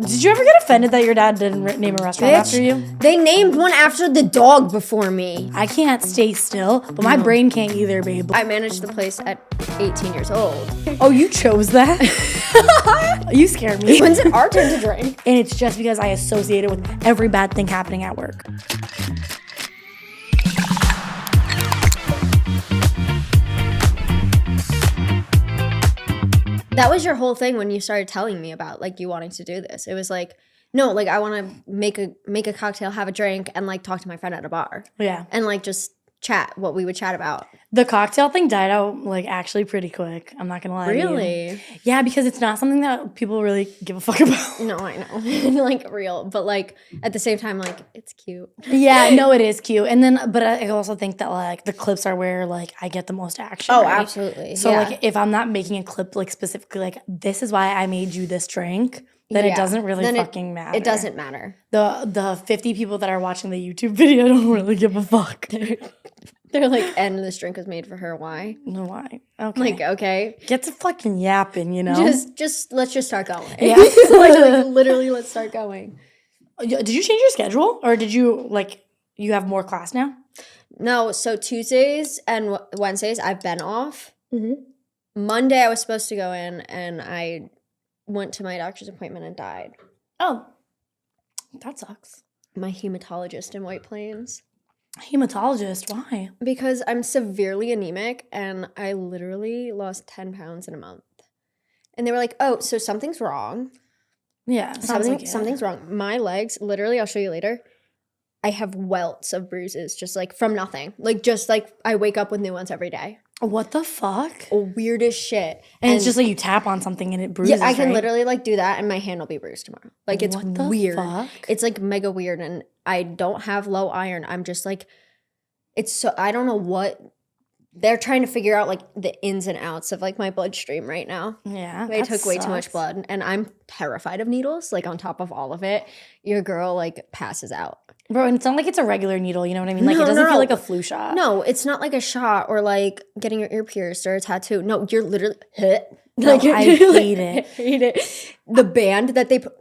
Did you ever get offended that your dad didn't name a restaurant after you? They named one after the dog before me. I can't stay still, but my brain can't either, babe. I managed the place at 18 years old. Oh, you chose that? You scare me. When's it our turn to drink? And it's just because I associate it with every bad thing happening at work. That was your whole thing when you started telling me about like you wanting to do this. It was like, no, like I want to make a cocktail, have a drink, and like talk to my friend at a bar. Yeah. And like just chat what we would chat about. The cocktail thing died out like actually pretty quick. I'm not gonna lie. Really? To you. Yeah, because it's not something that people really give a fuck about. No, I know. Like real. But like at the same time, like it's cute. Yeah, no, it is cute. And then but I also think that like the clips are where like I get the most action. Oh, right? absolutely. So yeah. like if I'm not making a clip like specifically like this is why I made you this drink, then it doesn't really fucking matter. It doesn't matter. The 50 people that are watching the YouTube video don't really give a fuck. They're like, and this drink was made for her. Why? No, why? Okay. Like, okay. Get to fucking yapping, you know? Just let's just start going. Yeah. like literally, let's start going. Did you change your schedule? Or did you, like, you have more class now? No, so Tuesdays and Wednesdays, I've been off. Mm-hmm. Monday, I was supposed to go in, and I went to my doctor's appointment and died. Oh. That sucks. My hematologist in White Plains. Hematologist? Why? Because I'm severely anemic, and I literally lost 10 pounds in a month. And they were like, oh, so something's wrong. Yeah. Something's wrong. My legs, literally, I'll show you later. I have welts of bruises just like from nothing. Like just like I wake up with new ones every day. What the fuck? Weirdest shit. And it's just like you tap on something and it bruises. Yeah, I can right? literally like do that and my hand will be bruised tomorrow. Like it's what the weird. Fuck? It's like mega weird, and I don't have low iron. I'm just like, it's so I don't know what they're trying to figure out, like the ins and outs of like my bloodstream right now. Yeah. They took way too much blood, and I'm terrified of needles. Like on top of all of it, your girl like passes out. Bro, and it's not like it's a regular needle, you know what I mean? Like, it doesn't feel like a flu shot. No, it's not like a shot or like getting your ear pierced or a tattoo. No, you're literally like, I hate it. Hate it. The band that they put.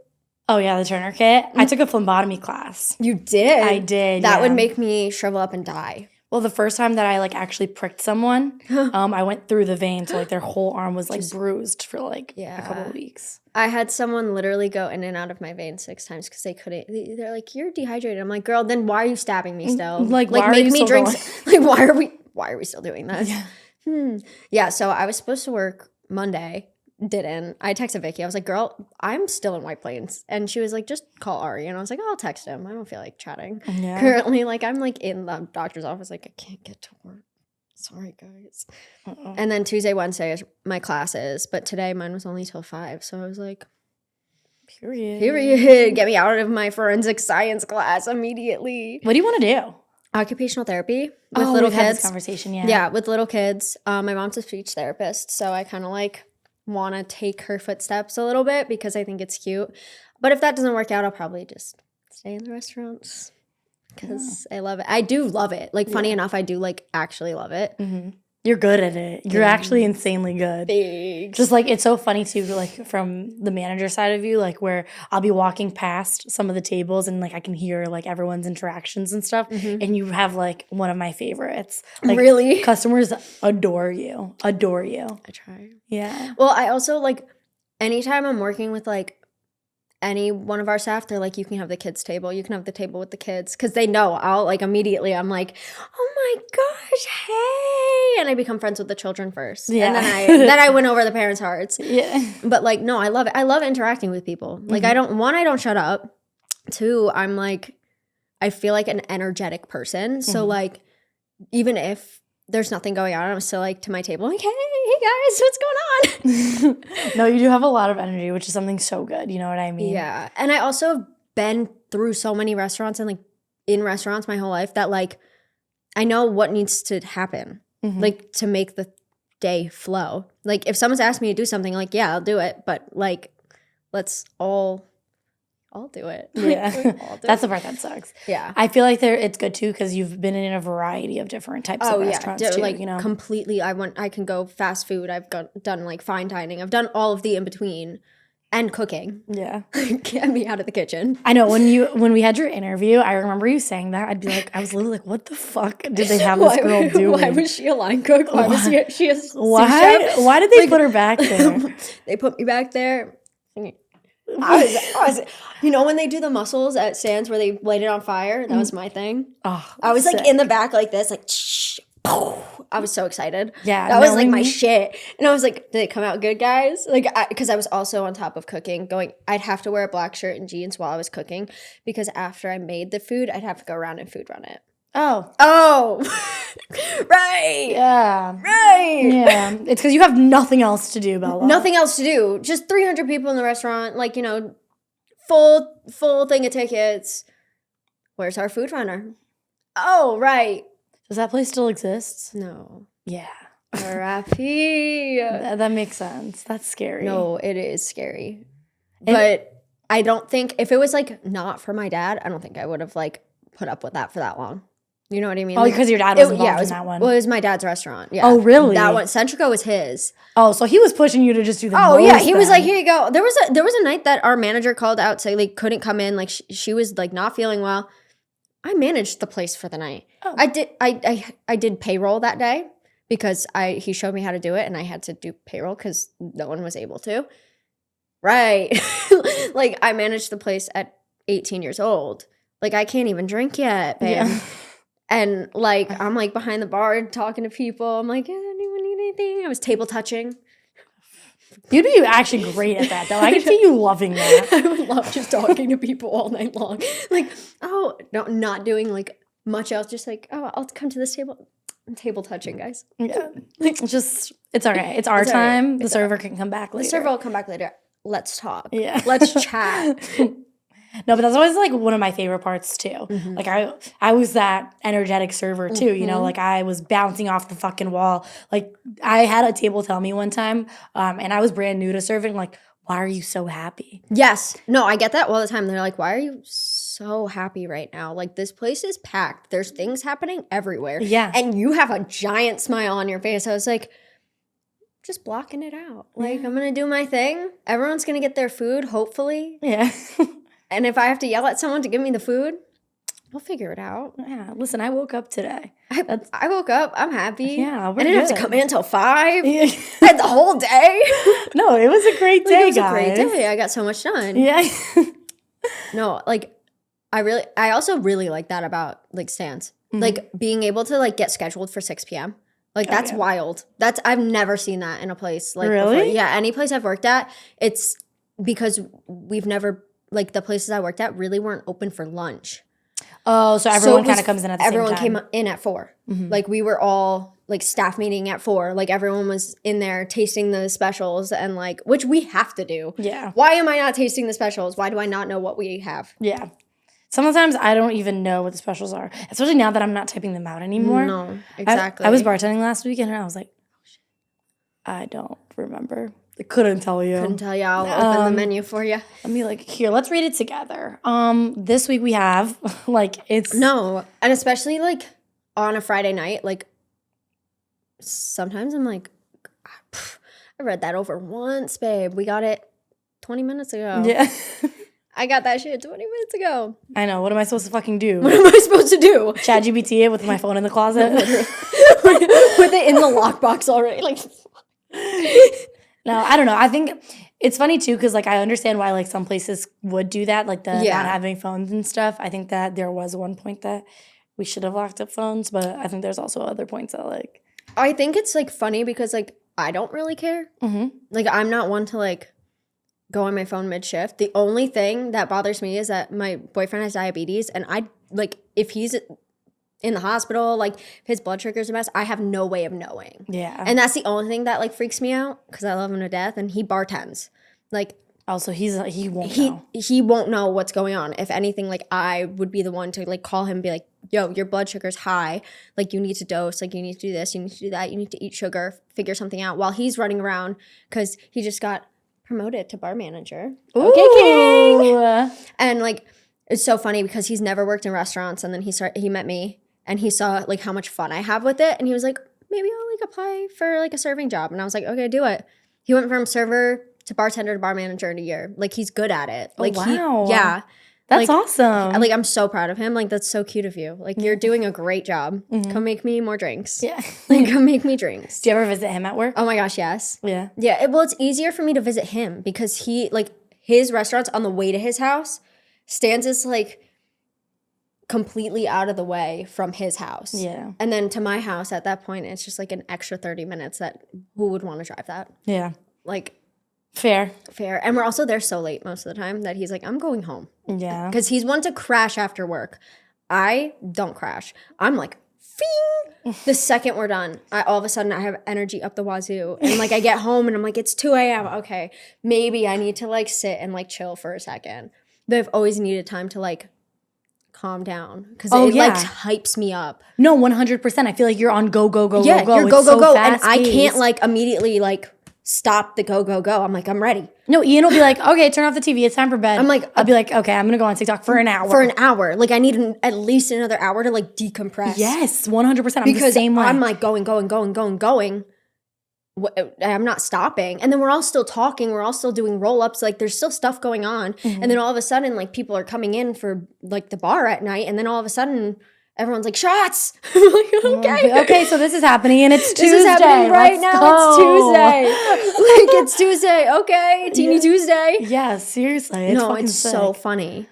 Oh, yeah, the tourniquet. I took a phlebotomy class. You did? I did, That would make me shrivel up and die. Well, the first time that I like actually pricked someone, I went through the vein, so like their whole arm was like bruised for like a couple of weeks. I had someone literally go in and out of my vein 6 times because they couldn't. They're like, "You're dehydrated." I'm like, "Girl, then why are you stabbing me still? Like why make are you me still drink. going? Like, why are we still doing this?" Yeah. Yeah. So I was supposed to work Monday. Didn't. I texted Vicky. I was like, girl, I'm still in White Plains. And she was like, just call Ari. And I was like, oh, I'll text him. I don't feel like chatting. Yeah. Currently, like, I'm like in the doctor's office. Like, I can't get to work. Sorry, guys. And then Tuesday, Wednesday is my classes. But today, mine was only till 5. So I was like, period. Get me out of my forensic science class immediately. What do you want to do? Occupational therapy with little we've kids. Had this conversation, yeah. Yeah, with little kids. My mom's a speech therapist. So I kind of like want to take her footsteps a little bit because I think it's cute. But if that doesn't work out, I'll probably just stay in the restaurants because I love it. I do love it. Like, funny enough, I do like actually love it. Mm-hmm. You're good at it. You're actually insanely good. Thanks. Just like it's so funny too, like from the manager side of you, like where I'll be walking past some of the tables and like I can hear like everyone's interactions and stuff. Mm-hmm. And you have like one of my favorites. Like, really? Customers adore you. Adore you. I try. Yeah. Well, I also like anytime I'm working with like any one of our staff, they're like, you can have the kids table. You can have the table with the kids. Because they know I'll like immediately, I'm like, oh my gosh, hey. And I become friends with the children first. Yeah. And then I win over the parents' hearts. Yeah. But like, no, I love it. I love interacting with people. Like I don't shut up. 2, I'm like, I feel like an energetic person. So like, even if there's nothing going on, I'm still like to my table, like, hey guys, what's going on? No, you do have a lot of energy, which is something so good. You know what I mean? Yeah. And I also have been through so many restaurants and like in restaurants my whole life that like I know what needs to happen, like to make the day flow. Like if someone's asked me to do something, like, yeah, I'll do it. But like, let's all do it. Yeah. That's the part that sucks. Yeah. I feel like it's good too because you've been in a variety of different types of restaurants too, like, you know? Completely. I can go fast food. I've done like fine dining. I've done all of the in between. and cooking. Yeah. Get me out of the kitchen. I know when we had your interview, I remember you saying that. I'd be like, I was literally like, what the fuck did they have this girl doing? Why was she a line cook? Why was she a sous Why? chef? Why did they put her back there? They put me back there. I was, you know, when they do the mussels at Sands where they light it on fire, that was my thing. Oh, I was sick. like in the back like this, like, I was so excited. Yeah, that was like my shit. And I was like, did it come out good, guys? Like, because I was also on top of cooking, I'd have to wear a black shirt and jeans while I was cooking because after I made the food, I'd have to go around and food run it. Oh, right. Yeah. Right. Yeah. It's because you have nothing else to do, Bella. Nothing else to do. Just 300 people in the restaurant, like, you know, full thing of tickets. Where's our food runner? Oh, right. Does that place still exist? No. Yeah. R.I.P. That makes sense. That's scary. No, it is scary. But I don't think, if it was like not for my dad, I don't think I would have like put up with that for that long. You know what I mean? Oh, like, because your dad was involved in that one. Well, it was my dad's restaurant. Yeah. Oh, really? That one, Centrico was his. Oh, so he was pushing you to just do the Oh, yeah. He was then. like, here you go. There was a night that our manager called out, saying like couldn't come in. Like she was like not feeling well. I managed the place for the night. Oh. I did payroll that day because he showed me how to do it and I had to do payroll because no one was able to. Right. Like I managed the place at 18 years old. Like I can't even drink yet, babe. Yeah. And like I'm like behind the bar talking to people. I'm like, does anyone need anything? I was table touching. You'd be actually great at that, though. I could see you loving that. I would love just talking to people all night long. Like, oh, no, not doing like much else. Just like, oh, I'll come to this table. I'm table touching, guys. Yeah. It's all right. It's our time. Right. The server can come back later. The server will come back later. Let's talk. Yeah. Let's chat. No, but that's always like one of my favorite parts too. Mm-hmm. Like I was that energetic server too, you know, like I was bouncing off the fucking wall. Like I had a table tell me one time, and I was brand new to serving, like, why are you so happy? Yes. No, I get that all the time. They're like, why are you so happy right now? Like this place is packed. There's things happening everywhere. Yeah. And you have a giant smile on your face. I was like, just blocking it out. Like I'm going to do my thing. Everyone's going to get their food, hopefully. Yeah. And if I have to yell at someone to give me the food, we'll figure it out. Yeah. Listen, I woke up today. I woke up. I'm happy. Yeah. I didn't have to come in until 5. Yeah. And the whole day. No, it was a great day, it was guys. a great day. I got so much done. Yeah. No, like I also really like that about like Stans. Mm-hmm. Like being able to like get scheduled for 6 p.m. Like that's wild. I've never seen that in a place like really? Before. Yeah, any place I've worked at, it's because we've never like the places I worked at really weren't open for lunch. Oh, so everyone kind of comes in at the same time. Everyone came in at 4. Mm-hmm. Like we were all like staff meeting at 4. Like everyone was in there tasting the specials and like, which we have to do. Yeah. Why am I not tasting the specials? Why do I not know what we have? Yeah. Sometimes I don't even know what the specials are, especially now that I'm not typing them out anymore. No, exactly. I was bartending last weekend and I was like, oh shit, I don't remember. I couldn't tell you. I'll open the menu for you. Let me here, let's read it together. This week we have it's no, and especially like on a Friday night, like sometimes I'm like, I read that over once, babe. We got it 20 minutes ago. Yeah. I got that shit 20 minutes ago. I know. What am I supposed to fucking do? What am I supposed to do? ChatGPT it with my phone in the closet? With it in the lockbox already. Like No, I don't know. I think it's funny too because like I understand why like some places would do that, like the not having phones and stuff. I think that there was one point that we should have locked up phones, but I think there's also other points that like. I think it's like funny because like I don't really care. Mm-hmm. Like I'm not one to like go on my phone mid-shift. The only thing that bothers me is that my boyfriend has diabetes and I like if he's in the hospital, like if his blood sugar's a mess, I have no way of knowing. Yeah. And that's the only thing that like freaks me out because I love him to death and he bartends. Like also he won't know. He won't know what's going on. If anything, like I would be the one to like call him and be like, yo, your blood sugar's high. Like you need to dose. Like you need to do this. You need to do that. You need to eat sugar. Figure something out while he's running around because he just got promoted to bar manager. Ooh. Okay, king. And like it's so funny because he's never worked in restaurants and then he met me and he saw like how much fun I have with it and he was like, maybe I'll like apply for like a serving job. And I was like, okay, do it. He went from server to bartender to bar manager in a year. Like, he's good at it. Like, wow. Yeah. That's awesome. Like, I'm so proud of him. Like, that's so cute of you. Like, you're doing a great job. Come make me more drinks. Yeah. Like, come make me drinks. Do you ever visit him at work? Oh my gosh, yes. Yeah. Yeah. Well, it's easier for me to visit him because his restaurant's on the way to his house. Stan's is like completely out of the way from his house. Yeah. And then to my house at that point, it's just like an extra 30 minutes that who would want to drive that? Yeah. Like, Fair. And we're also there so late most of the time that he's like, I'm going home. Yeah. Because he's one to crash after work. I don't crash. I'm like, fing! The second we're done, all of a sudden I have energy up the wazoo. And like I get home and I'm like, it's 2 a.m. Okay, maybe I need to like sit and like chill for a second. But I've always needed time to like calm down because it like hypes me up. No, 100%. I feel like you're on go, go, go, yeah, go, go. You're go, it's go, so go. And I fast-paced. can't like immediately like stop the go, go, go. I'm like, I'm ready. No, Ian will be like, okay, turn off the TV. It's time for bed. I'm like, I'll be like, okay, I'm going to go on TikTok for an hour. Like, I need at least another hour to like decompress. Yes, 100%. I'm because the same way. I'm like going. I'm not stopping. And then we're all still talking. We're all still doing roll-ups. Like, there's still stuff going on. And then all of a sudden, like, people are coming in for like the bar at night. And then all of a sudden, everyone's like, shots. I'm like, okay. Okay, so this is happening and it's Tuesday. This is happening right Let's now. go. It's Tuesday. Like, it's Tuesday. Okay. Teeny Tuesday. Yeah, seriously. It's sick. So funny.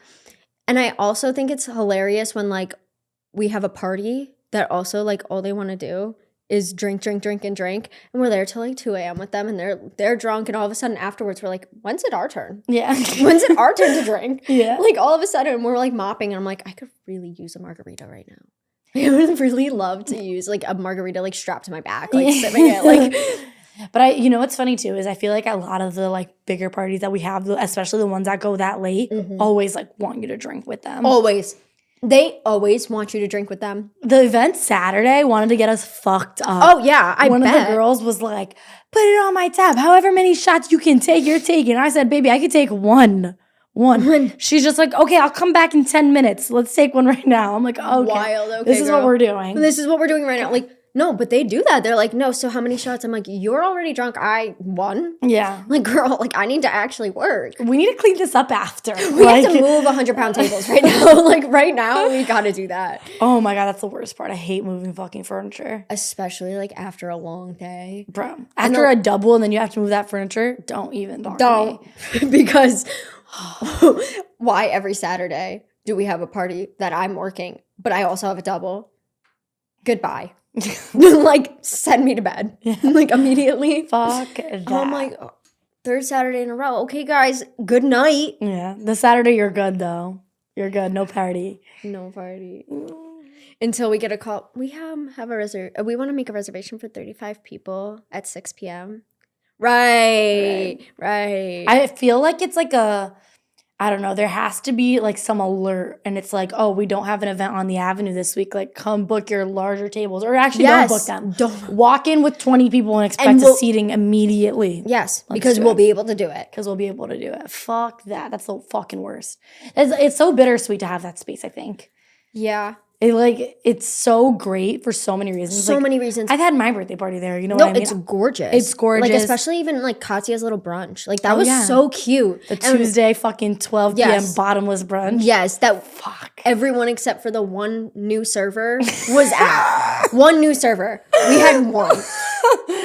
And I also think it's hilarious when, like, we have a party that also, like, all they want to do is drink. And we're there till, like, 2 a.m. with them, and they're drunk. And all of a sudden afterwards, we're like, when's it our turn? Yeah. When's it our turn to drink? Yeah. Like, all of a sudden, we're, like, mopping. And I'm like, I could really use a margarita right now. I would really love to use, like, a margarita, like, strapped to my back, like, sipping it, like... But you know what's funny too is I feel like a lot of the like bigger parties that we have, especially the ones that go that late, always like want you to drink with them. Always. They always want you to drink with them. The event Saturday wanted to get us fucked up. Oh yeah, One of the girls was like, put it on my tab. However many shots you can take, you're taking. I said, baby, I could take one. She's just like, okay, I'll come back in 10 minutes. Let's take one right now. I'm like, okay. Wild, okay, this is what we're doing. This is what we're doing right now. Like, no, but they do that. They're like, no, so how many shots? I'm like, you're already drunk. I won. Yeah. Like, girl, like, I need to actually work. We need to clean this up after. We have to move 100-pound tables right now. Like, right now, we got to do that. Oh, my God. That's the worst part. I hate moving fucking furniture. Especially, like, after a long day. Bro, after a double and then you have to move that furniture, don't even talk to me. Because why every Saturday do we have a party that I'm working, but I also have a double? Goodbye. Like, send me to bed. Yeah. Like, immediately. Fuck that. I'm like, oh, third Saturday in a row. Okay, guys, good night. Yeah. The Saturday, you're good, though. You're good. No party. No party. Until we get a call. We have a we want to make a reservation for 35 people at 6 p.m. Right. I feel like it's like I don't know, there has to be like some alert and it's like, oh, we don't have an event on the avenue this week. Like, come book your larger tables. Or actually don't book them. Don't. Walk in with 20 people and expect a seating immediately. Yes, because we'll be able to do it. Because we'll be able to do it. Fuck that. That's the fucking worst. It's so bittersweet to have that space, I think. Yeah. It's so great for so many reasons. So many reasons. I've had my birthday party there. You know what I mean? It's gorgeous. It's gorgeous. Like, especially even like Katya's little brunch. Like, that was so cute. The Tuesday fucking 12 p.m. bottomless brunch. Yes. Everyone except for the one new server was at. One new server. We had one.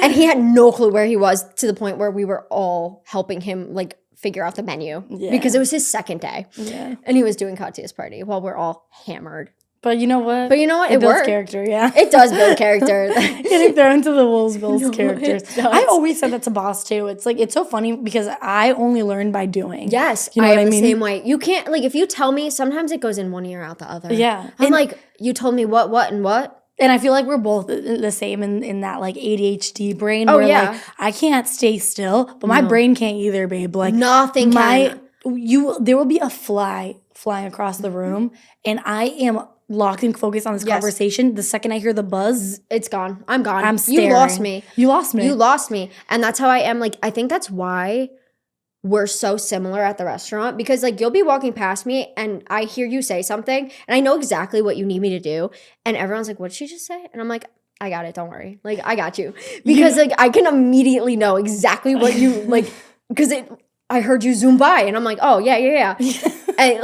And he had no clue where he was, to the point where we were all helping him like figure out the menu. Yeah. Because it was his second day. Yeah. And he was doing Katya's party while we're all hammered. But you know what? It builds worked. Character, yeah. It does build character. Getting thrown to the wolves builds characters. I always said that to boss too. It's like, it's so funny because I only learn by doing. Yes, you know I am the same way. You can't, like, if you tell me, sometimes it goes in one ear out the other. Yeah. I'm like, you told me what, and what? And I feel like we're both the same in that like ADHD brain. Oh, where yeah. Like, I can't stay still, but my brain can't either, babe. Like, nothing can. There will be a fly flying across the room, and I am locked and focused on this conversation. The second I hear the buzz, it's gone. I'm gone. I'm staring. You lost me. You lost me. And that's how I am. Like, I think that's why we're so similar at the restaurant, because like, you'll be walking past me and I hear you say something and I know exactly what you need me to do. And everyone's like, what did she just say? And I'm like, I got it. Don't worry. Like, I got you. Because like, I can immediately know exactly what you like, because I heard you zoom by, and I'm like, oh yeah. And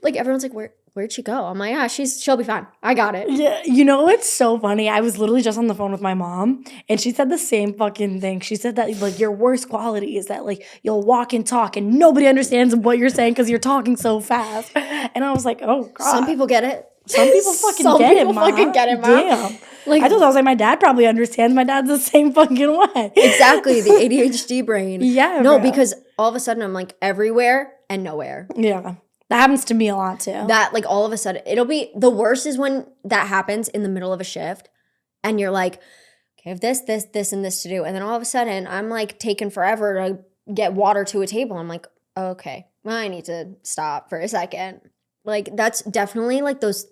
like everyone's like, where'd she go? I'm like, yeah, she'll be fine. I got it. Yeah, you know it's so funny. I was literally just on the phone with my mom, and she said the same fucking thing. She said that like your worst quality is that like you'll walk and talk, and nobody understands what you're saying because you're talking so fast. And I was like, oh god, some people get it. Some people fucking get it, Mom. Damn. Like, I was like, my dad probably understands. My dad's the same fucking way. Exactly, the ADHD brain. Yeah. No, because all of a sudden I'm like everywhere and nowhere. Yeah. That happens to me a lot too. That like all of a sudden, it'll be, the worst is when that happens in the middle of a shift and you're like, okay, I have this, and this to do. And then all of a sudden I'm like taking forever to get water to a table. I'm like, okay, well, I need to stop for a second. Like that's definitely like those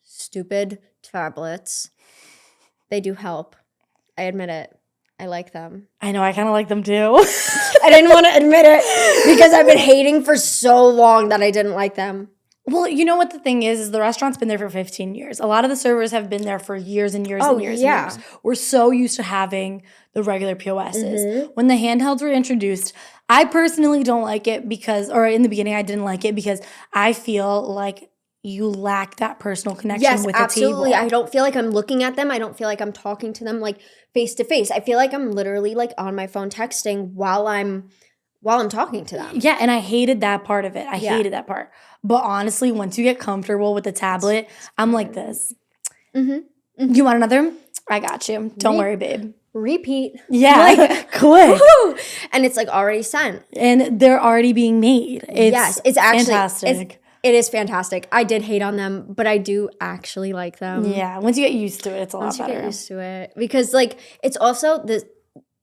stupid tablets. They do help. I admit it. I like them. I know. I kind of like them too. I didn't want to admit it because I've been hating for so long that I didn't like them. Well, you know what the thing is the restaurant's been there for 15 years. A lot of the servers have been there for years and years and years and years. We're so used to having the regular POSs. Mm-hmm. When the handhelds were introduced, I personally don't like it because, or in the beginning I didn't like it because I feel like you lack that personal connection with the absolutely. table. I don't feel like I'm looking at them. I don't feel like I'm talking to them like face to face. I feel like I'm literally like on my phone texting while I'm talking to them. Yeah, and I hated that part of it. I hated that part. But honestly, once you get comfortable with the tablet, I'm like this. Mm-hmm. Mm-hmm. You want another? I got you. Don't worry, babe. Repeat. Yeah, like, quick. And it's like already sent. And they're already being made. It's actually fantastic. It is fantastic. I did hate on them, but I do actually like them. Yeah, once you get used to it, it's a lot better. Once you get used to it. Because, like, it's also the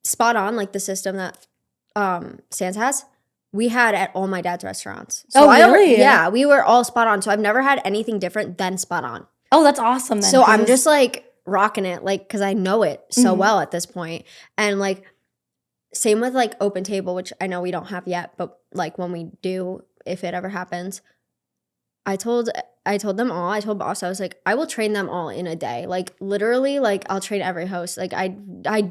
spot on, like, the system that Sans has. We had at all my dad's restaurants. So really? Yeah, we were all spot on. So I've never had anything different than spot on. Oh, that's awesome then. So I'm just, like, rocking it, like, because I know it so well at this point. And, like, same with, like, Open Table, which I know we don't have yet. But, like, when we do, if it ever happens, I told them all, I told boss, I was like, I will train them all in a day. Like literally, like I'll train every host. Like I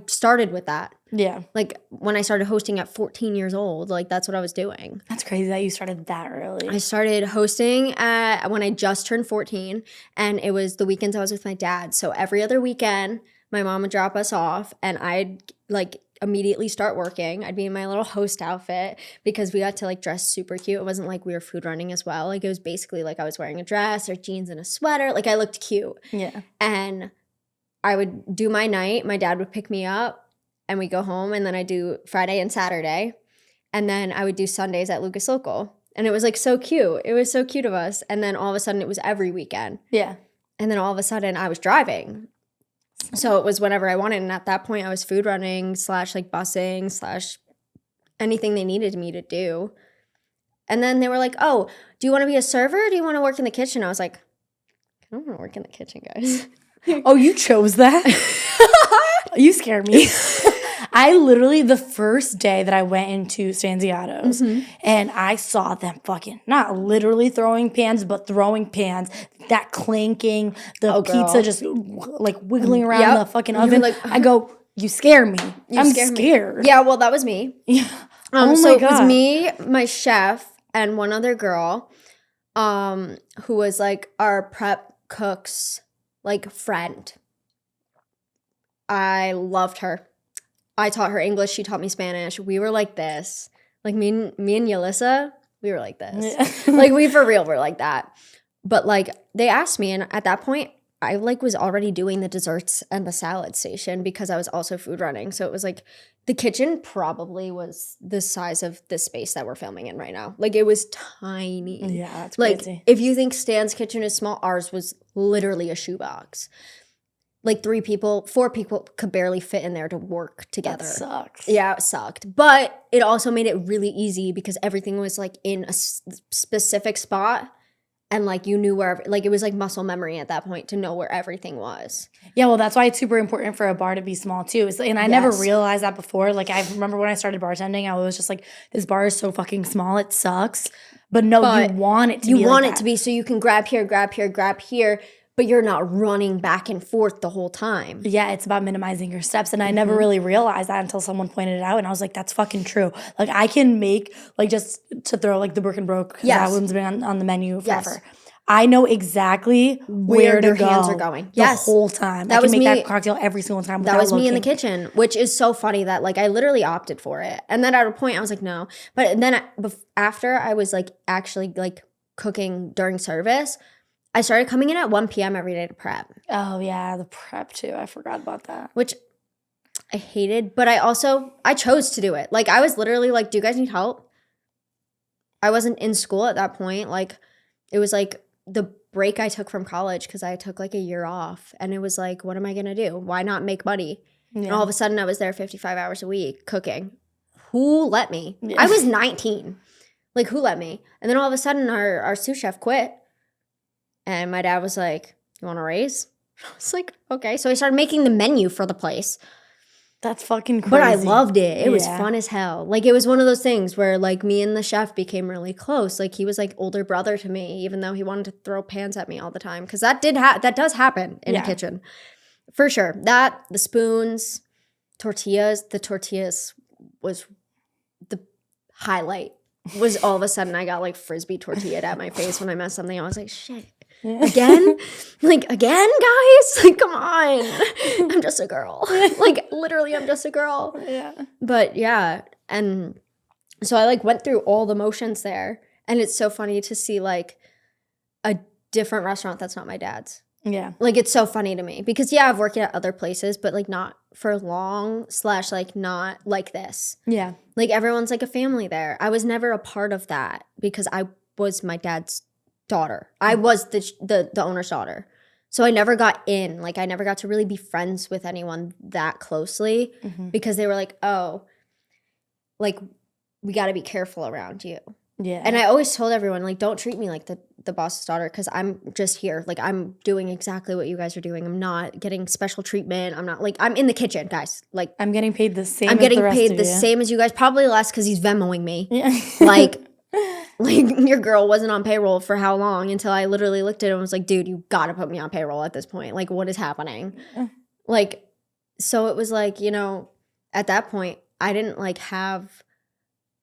started with that. Yeah. Like when I started hosting at 14 years old, like that's what I was doing. That's crazy that you started that early. I started hosting when I just turned 14, and it was the weekends I was with my dad. So every other weekend, my mom would drop us off and I'd like immediately start working. I'd be in my little host outfit because we got to like dress super cute. It wasn't like we were food running as well. Like it was basically like I was wearing a dress or jeans and a sweater. Like I looked cute. Yeah. And I would do my night. My dad would pick me up and we go home, and then I do Friday and Saturday. And then I would do Sundays at Lucas Local. And it was like so cute. It was so cute of us. And then all of a sudden it was every weekend. Yeah. And then all of a sudden I was driving. So it was whenever I wanted. And at that point I was food running / like busing / anything they needed me to do. And then they were like, oh, do you want to be a server or do you want to work in the kitchen? I was like, I don't want to work in the kitchen, guys. Oh, you chose that? You scared me. I literally, the first day that I went into Stanziato's and I saw them fucking, not literally throwing pans, but throwing pans, that clanking, the pizza just like wiggling around the fucking oven. Like, I go, you scare me. I'm scared. Yeah, well, that was me. Yeah. So it was me, my chef, and one other girl who was like our prep cook's like friend. I loved her. I taught her English. She taught me Spanish. We were like this. Like me and Yelissa, we were like this. Like we for real were like that. But like they asked me, and at that point, I like was already doing the desserts and the salad station because I was also food running. So it was like the kitchen probably was the size of the space that we're filming in right now. Like it was tiny. Yeah, that's like crazy. if you think Stan's kitchen is small, ours was literally a shoebox. Like 4 people could barely fit in there to work together. That sucks. Yeah, it sucked. But it also made it really easy because everything was like in a specific spot. And like you knew where, like it was like muscle memory at that point to know where everything was. Yeah, well, that's why it's super important for a bar to be small too. And I never realized that before. Like I remember when I started bartending, I was just like, this bar is so fucking small, it sucks. But no, you want it to be. You want it to be so you can grab here, grab here, grab here. but you're not running back and forth the whole time. Yeah, it's about minimizing your steps. And I never really realized that until someone pointed it out. And I was like, that's fucking true. Like, I can make, like, just to throw, like, the Brook and Broke, because that one's been on the menu forever. I know exactly where your hands are going the whole time. I can make that cocktail every single time without looking. That was me in the kitchen, which is so funny that, like, I literally opted for it. And then at a point, I was like, no. But then after I was, like, actually, like, cooking during service, I started coming in at 1 p.m. every day to prep. Oh, yeah, the prep, too. I forgot about that. Which I hated, but I chose to do it. Like, I was literally like, do you guys need help? I wasn't in school at that point. Like, it was, like, the break I took from college because I took, like, a year off. And it was like, what am I going to do? Why not make money? Yeah. And all of a sudden, I was there 55 hours a week cooking. Who let me? Yeah. I was 19. Like, who let me? And then all of a sudden, our sous chef quit. And my dad was like, you want a raise? I was like, okay. So I started making the menu for the place. That's fucking crazy. But I loved it. It was fun as hell. Like, it was one of those things where, like, me and the chef became really close. Like, he was, like, older brother to me, even though he wanted to throw pans at me all the time. Because that does happen in a kitchen. For sure. That, the spoons, tortillas. The tortillas was the highlight. Was all of a sudden I got, like, Frisbee tortilla at my face when I messed something. I was like, shit. Again? Like, again, guys? Like, come on. I'm just a girl. Like, literally, I'm just a girl. Yeah. But, yeah. And so I, like, went through all the motions there. And it's so funny to see, like, a different restaurant that's not my dad's. Yeah. Like, it's so funny to me. Because, yeah, I've worked at other places, but, like, not for long / like, not like this. Yeah. Like, everyone's, like, a family there. I was never a part of that because I was my dad's daughter. I was the owner's daughter. So I never got in. Like, I never got to really be friends with anyone that closely because they were like, oh, like, we got to be careful around you. Yeah. And I always told everyone, like, don't treat me like the boss's daughter because I'm just here. Like, I'm doing exactly what you guys are doing. I'm not getting special treatment. I'm not, like, I'm in the kitchen, guys. Like, I'm getting paid the same I'm getting paid the same as you guys. Probably less because he's Venmoing me. Yeah. Like, your girl wasn't on payroll for how long until I literally looked at him and was like, dude, you got to put me on payroll at this point. Like, what is happening? Like, so it was like, you know, at that point, I didn't, like, have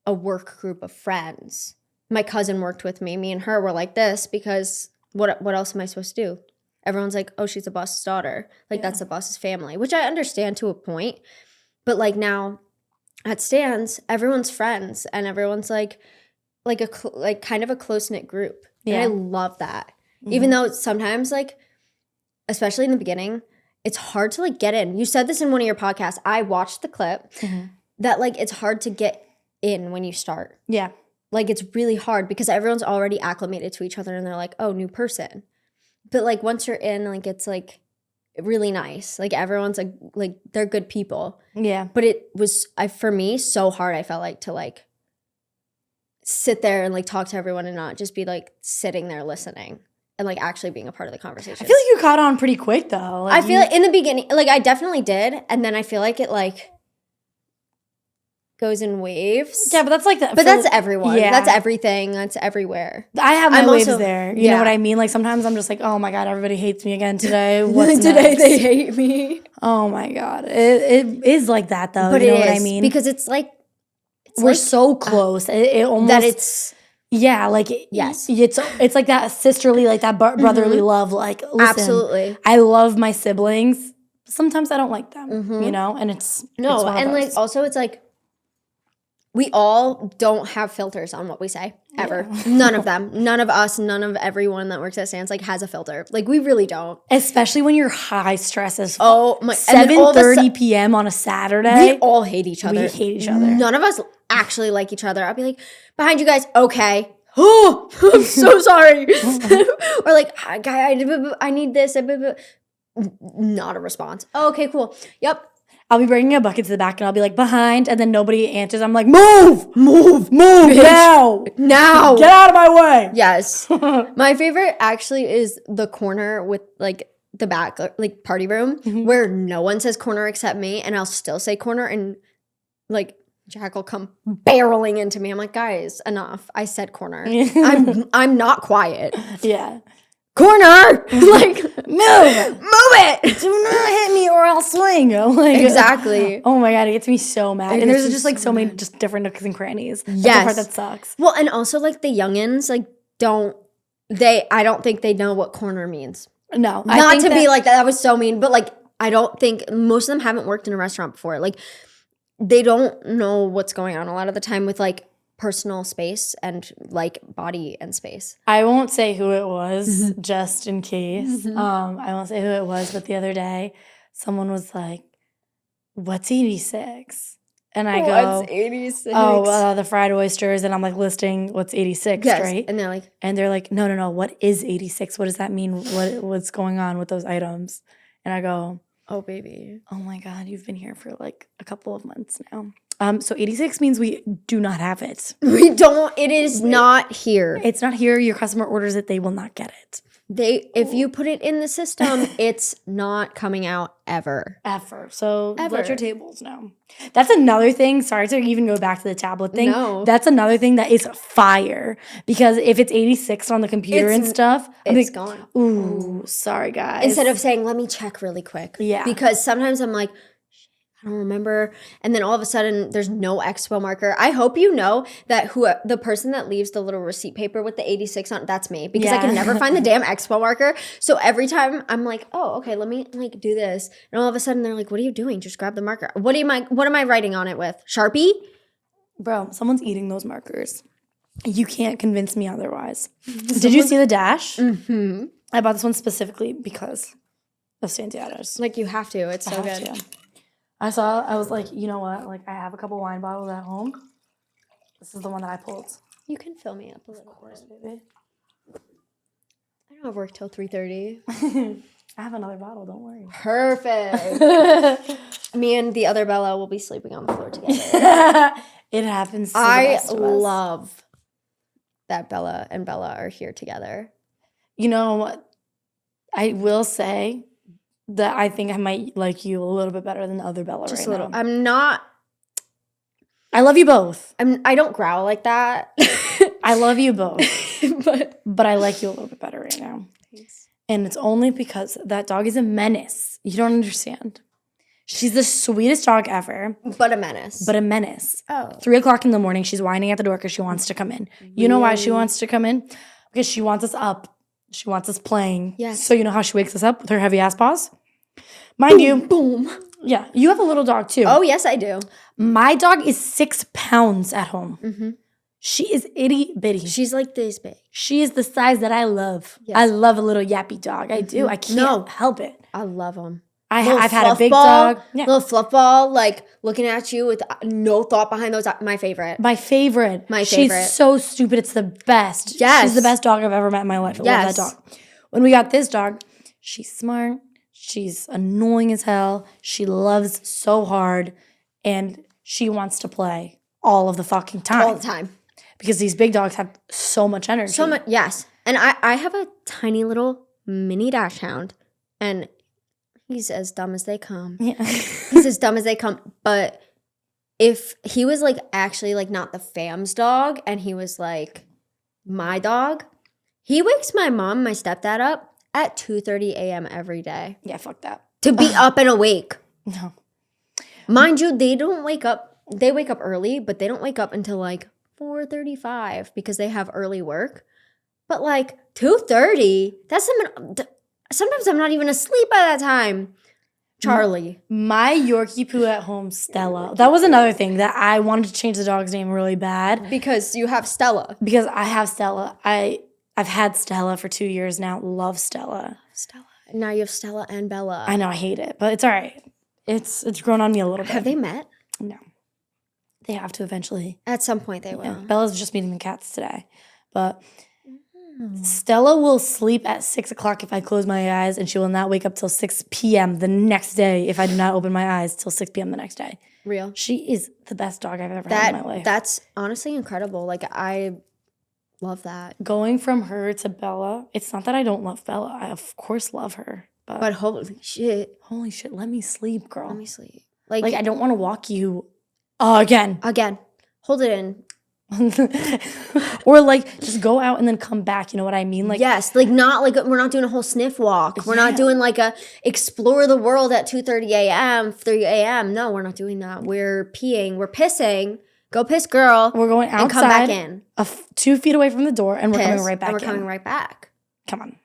a work group of friends. My cousin worked with me. Me and her were like this because what else am I supposed to do? Everyone's like, oh, she's a boss's daughter. Like, that's the boss's family, which I understand to a point. But, like, now at Stan's, everyone's friends and everyone's like kind of a close-knit group. Yeah. And I love that. Even though sometimes, like, especially in the beginning, it's hard to, like, get in. You said this in one of your podcasts. I watched the clip that, like, it's hard to get in when you start. Yeah. Like, it's really hard because everyone's already acclimated to each other and they're like, oh, new person. But, like, once you're in, like, it's, like, really nice. Like, everyone's, like they're good people. Yeah. But it was, for me, so hard, I felt like, to, like, sit there and, like, talk to everyone and not just be, like, sitting there listening and, like, actually being a part of the conversation. I feel like you caught on pretty quick, though. Like, I feel like in the beginning, like, I definitely did. And then I feel like it, like, goes in waves. Yeah, but that's like that. But that's everyone. Yeah. That's everything. That's everywhere. I have my waves there. You know what I mean? Like, sometimes I'm just like, oh my God, everybody hates me again today. What's today next? They hate me. Oh my God. It is like that, though. But you know what I mean? Because it's like, we're so close. It almost. That it's. Yeah, like, yes. It's like that sisterly, like that brotherly love. Like, listen, absolutely. I love my siblings. Sometimes I don't like them, you know? And it's. No, it's and, like, also it's like, we all don't have filters on what we say, ever. Yeah. None of them. None of us, none of everyone that works at Stan's, like, has a filter. Like, we really don't. Especially when you're high stress as fuck. Oh, my. 7:30 p.m. on a Saturday. We all hate each other. We hate each other. None of us actually like each other. I'll be like, behind you guys, okay. Oh, I'm so sorry. Or like, I need this. Not a response. Oh, okay, cool. Yep. I'll be bringing a bucket to the back and I'll be like, behind, and then nobody answers. I'm like, move now. Get out of my way. Yes. My favorite actually is the corner with, like, the back, like, party room where no one says corner except me, and I'll still say corner, and, like, Jack will come barreling into me. I'm like, guys, enough. I said corner. I'm not quiet. Yeah. Corner. Like, it. Do not hit me or I'll swing. Like, exactly. Oh my God, it gets me so mad. And there's just like so many mad. just different nooks and crannies. That's Yes. the part that sucks. Well, and also like the youngins, like I don't think they know what corner means. No. Not to be like that. That was so mean. But like, I don't think most of them haven't worked in a restaurant before. Like, they don't know what's going on a lot of the time with like personal space and like body and space. I won't say who it was just in case. I won't say who it was, but the other day someone was like, what's 86? And I go, what's 86? Oh, the fried oysters. And I'm like listing what's 86, yes. right? And they're like, no, what is 86? What does that mean? What's going on with those items? And I go, oh, baby. Oh my God, you've been here for like a couple of months now. So 86 means we do not have it. We don't. It is not here. It's not here. Your customer orders it. They will not get it. If you put it in the system, it's not coming out ever. So let your tables know. That's another thing. Sorry to even go back to the tablet thing. No. That's another thing that is fire. Because if it's 86 on the computer and stuff, it's gone. Ooh, sorry guys. Instead of saying, let me check really quick. Yeah. Because sometimes I'm like, I don't remember. And then all of a sudden there's no expo marker. I hope you know that the person that leaves the little receipt paper with the 86 on, that's me. Because I can never find the damn expo marker. So every time I'm like, oh, okay, let me like do this. And all of a sudden they're like, what are you doing? Just grab the marker. What am I writing on it with? Sharpie? Bro, someone's eating those markers. You can't convince me otherwise. Did you see the Dash? Mm-hmm. I bought this one specifically because of Santiago's. Like you have to. It's so good. I was like, you know what? Like, I have a couple wine bottles at home. This is the one that I pulled. You can fill me up a little. Of course, baby. I don't have work till 3:30. I have another bottle. Don't worry. Perfect. Me and the other Bella will be sleeping on the floor together. It happens to the I best of us. love that Bella and Bella are here together. You know what? I will say that I think I might like you a little bit better than the other Bella Just right a little. now. I'm not. I love you both. I don't growl like that. I love you both. but I like you a little bit better right now. Thanks. And it's only because that dog is a menace. You don't understand. She's the sweetest dog ever. But a menace. Oh. 3:00 in the morning, she's whining at the door because she wants to come in. You know why she wants to come in? Because she wants us up. She wants us playing. Yes. So you know how she wakes us up with her heavy ass paws? Mind you. Boom. Yeah. You have a little dog too. Oh, yes, I do. My dog is 6 pounds at home. Mm-hmm. She is itty bitty. She's like this big. She is the size that I love. Yes. I love a little yappy dog. I do. I can't help it. I love them. I've had a big dog. Yeah. Little fluff ball, like looking at you with no thought behind those. My favorite. My favorite. My favorite. She's so stupid. It's the best. Yes. She's the best dog I've ever met in my life. I love that dog. When we got this dog, she's smart. She's annoying as hell. She loves so hard. And she wants to play all of the fucking time. All the time. Because these big dogs have so much energy. So much, yes. And I have a tiny little mini dash hound. And he's as dumb as they come. Yeah. He's as dumb as they come. But if he was like actually like not the fam's dog and he was like my dog, he wakes my mom, my stepdad up at 2:30 a.m. every day. Yeah, fuck that. To be up and awake. No. Mind you, they don't wake up. They wake up early, but they don't wake up until like 4:35 because they have early work. But like 2:30, that's sometimes I'm not even asleep by that time. Charlie. My Yorkie poo at home, Stella. That was another thing that I wanted to change the dog's name really bad. Because you have Stella. Because I have Stella. I've had Stella for 2 years now. Love Stella. Stella. Now you have Stella and Bella. I know, I hate it, but it's all right. It's grown on me a little bit. Have they met? No. They have to eventually. At some point they will. Yeah. Bella's just meeting the cats today. But Stella will sleep at 6 o'clock if I close my eyes, and she will not wake up till 6 p.m. the next day if I do not open my eyes till 6 p.m. the next day. Real. She is the best dog I've ever had in my life. That's honestly incredible. Like, I love that. Going from her to Bella, it's not that I don't love Bella. I, of course, love her. But holy shit. Holy shit, let me sleep, girl. Let me sleep. Like I don't want to walk you again. Hold it in. Or like just go out and then come back. You know what I mean? Like yes, like not like we're not doing a whole sniff walk. We're not doing like a explore the world at 2:30 a.m., 3 a.m. No, we're not doing that. We're peeing. We're pissing. Go piss, girl. We're going outside. And come back in. 2 feet away from the door, and we're coming right back. And we're coming right back. Come on.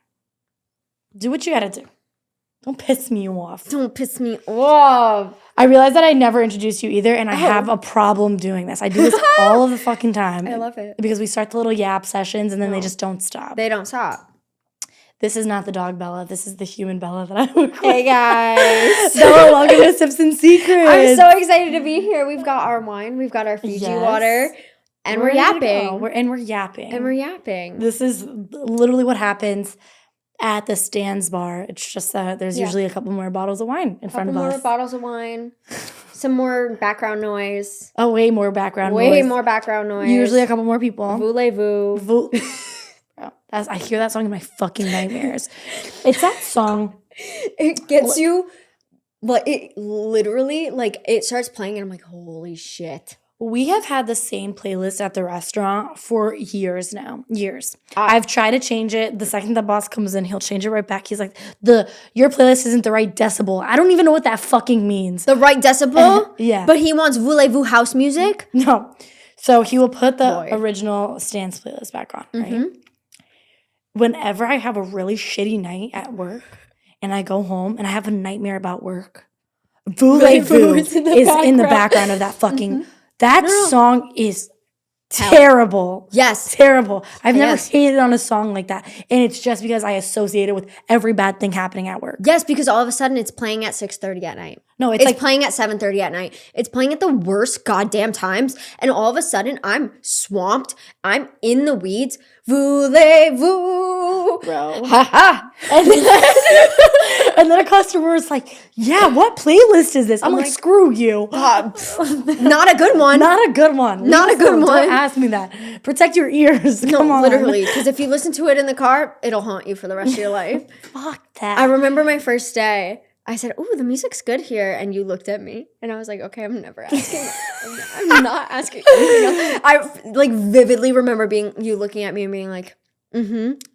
Do what you gotta do. Don't piss me off. Don't piss me off. I realize that I never introduced you either, and I have a problem doing this. I do this all of the fucking time. I love it. Because we start the little yap sessions, and then they just don't stop. They don't stop. This is not the dog Bella. This is the human Bella that I work with. Hey, guys. Bella, welcome to Sips and Secrets. I'm so excited to be here. We've got our wine. We've got our Fiji water. And we're yapping. We're yapping. And we're yapping. This is literally what happens at the Stan's bar. It's just that there's usually a couple more bottles of wine in front of us. Couple more bottles of wine. Some more background noise. Oh, way more background noise. Way more background noise. Usually a couple more people. Voulez-vous. Bro, I hear that song in my fucking nightmares. It's that song. It gets you, but it literally, like, it starts playing and I'm like, holy shit. We have had the same playlist at the restaurant for years now. Years. I've tried to change it. The second the boss comes in, he'll change it right back. He's like, your playlist isn't the right decibel. I don't even know what that fucking means. The right decibel? Yeah. But he wants voulez-vous house music? No. So he will put the original Stan's playlist back on, right? Whenever I have a really shitty night at work and I go home and I have a nightmare about work, voulez-vous is in the background of that fucking... That song is terrible. Yes. Terrible. I've never hated on a song like that. And it's just because I associate it with every bad thing happening at work. Yes, because all of a sudden it's playing at 6:30 at night. No, it's like playing at 7:30 at night. It's playing at the worst goddamn times. And all of a sudden I'm swamped. I'm in the weeds. Voulez-vous. Bro. Ha ha. And then a customer is like, yeah, what playlist is this? I'm like, screw you. Not a good one. Not a good one. Not a good one. Don't ask me that. Protect your ears. Come on. Literally. Because if you listen to it in the car, it'll haunt you for the rest of your life. Fuck that. I remember my first day. I said, "Ooh, the music's good here," and you looked at me, and I was like, "Okay, I'm never asking. I'm not asking anything else." I like vividly remember you looking at me and being like,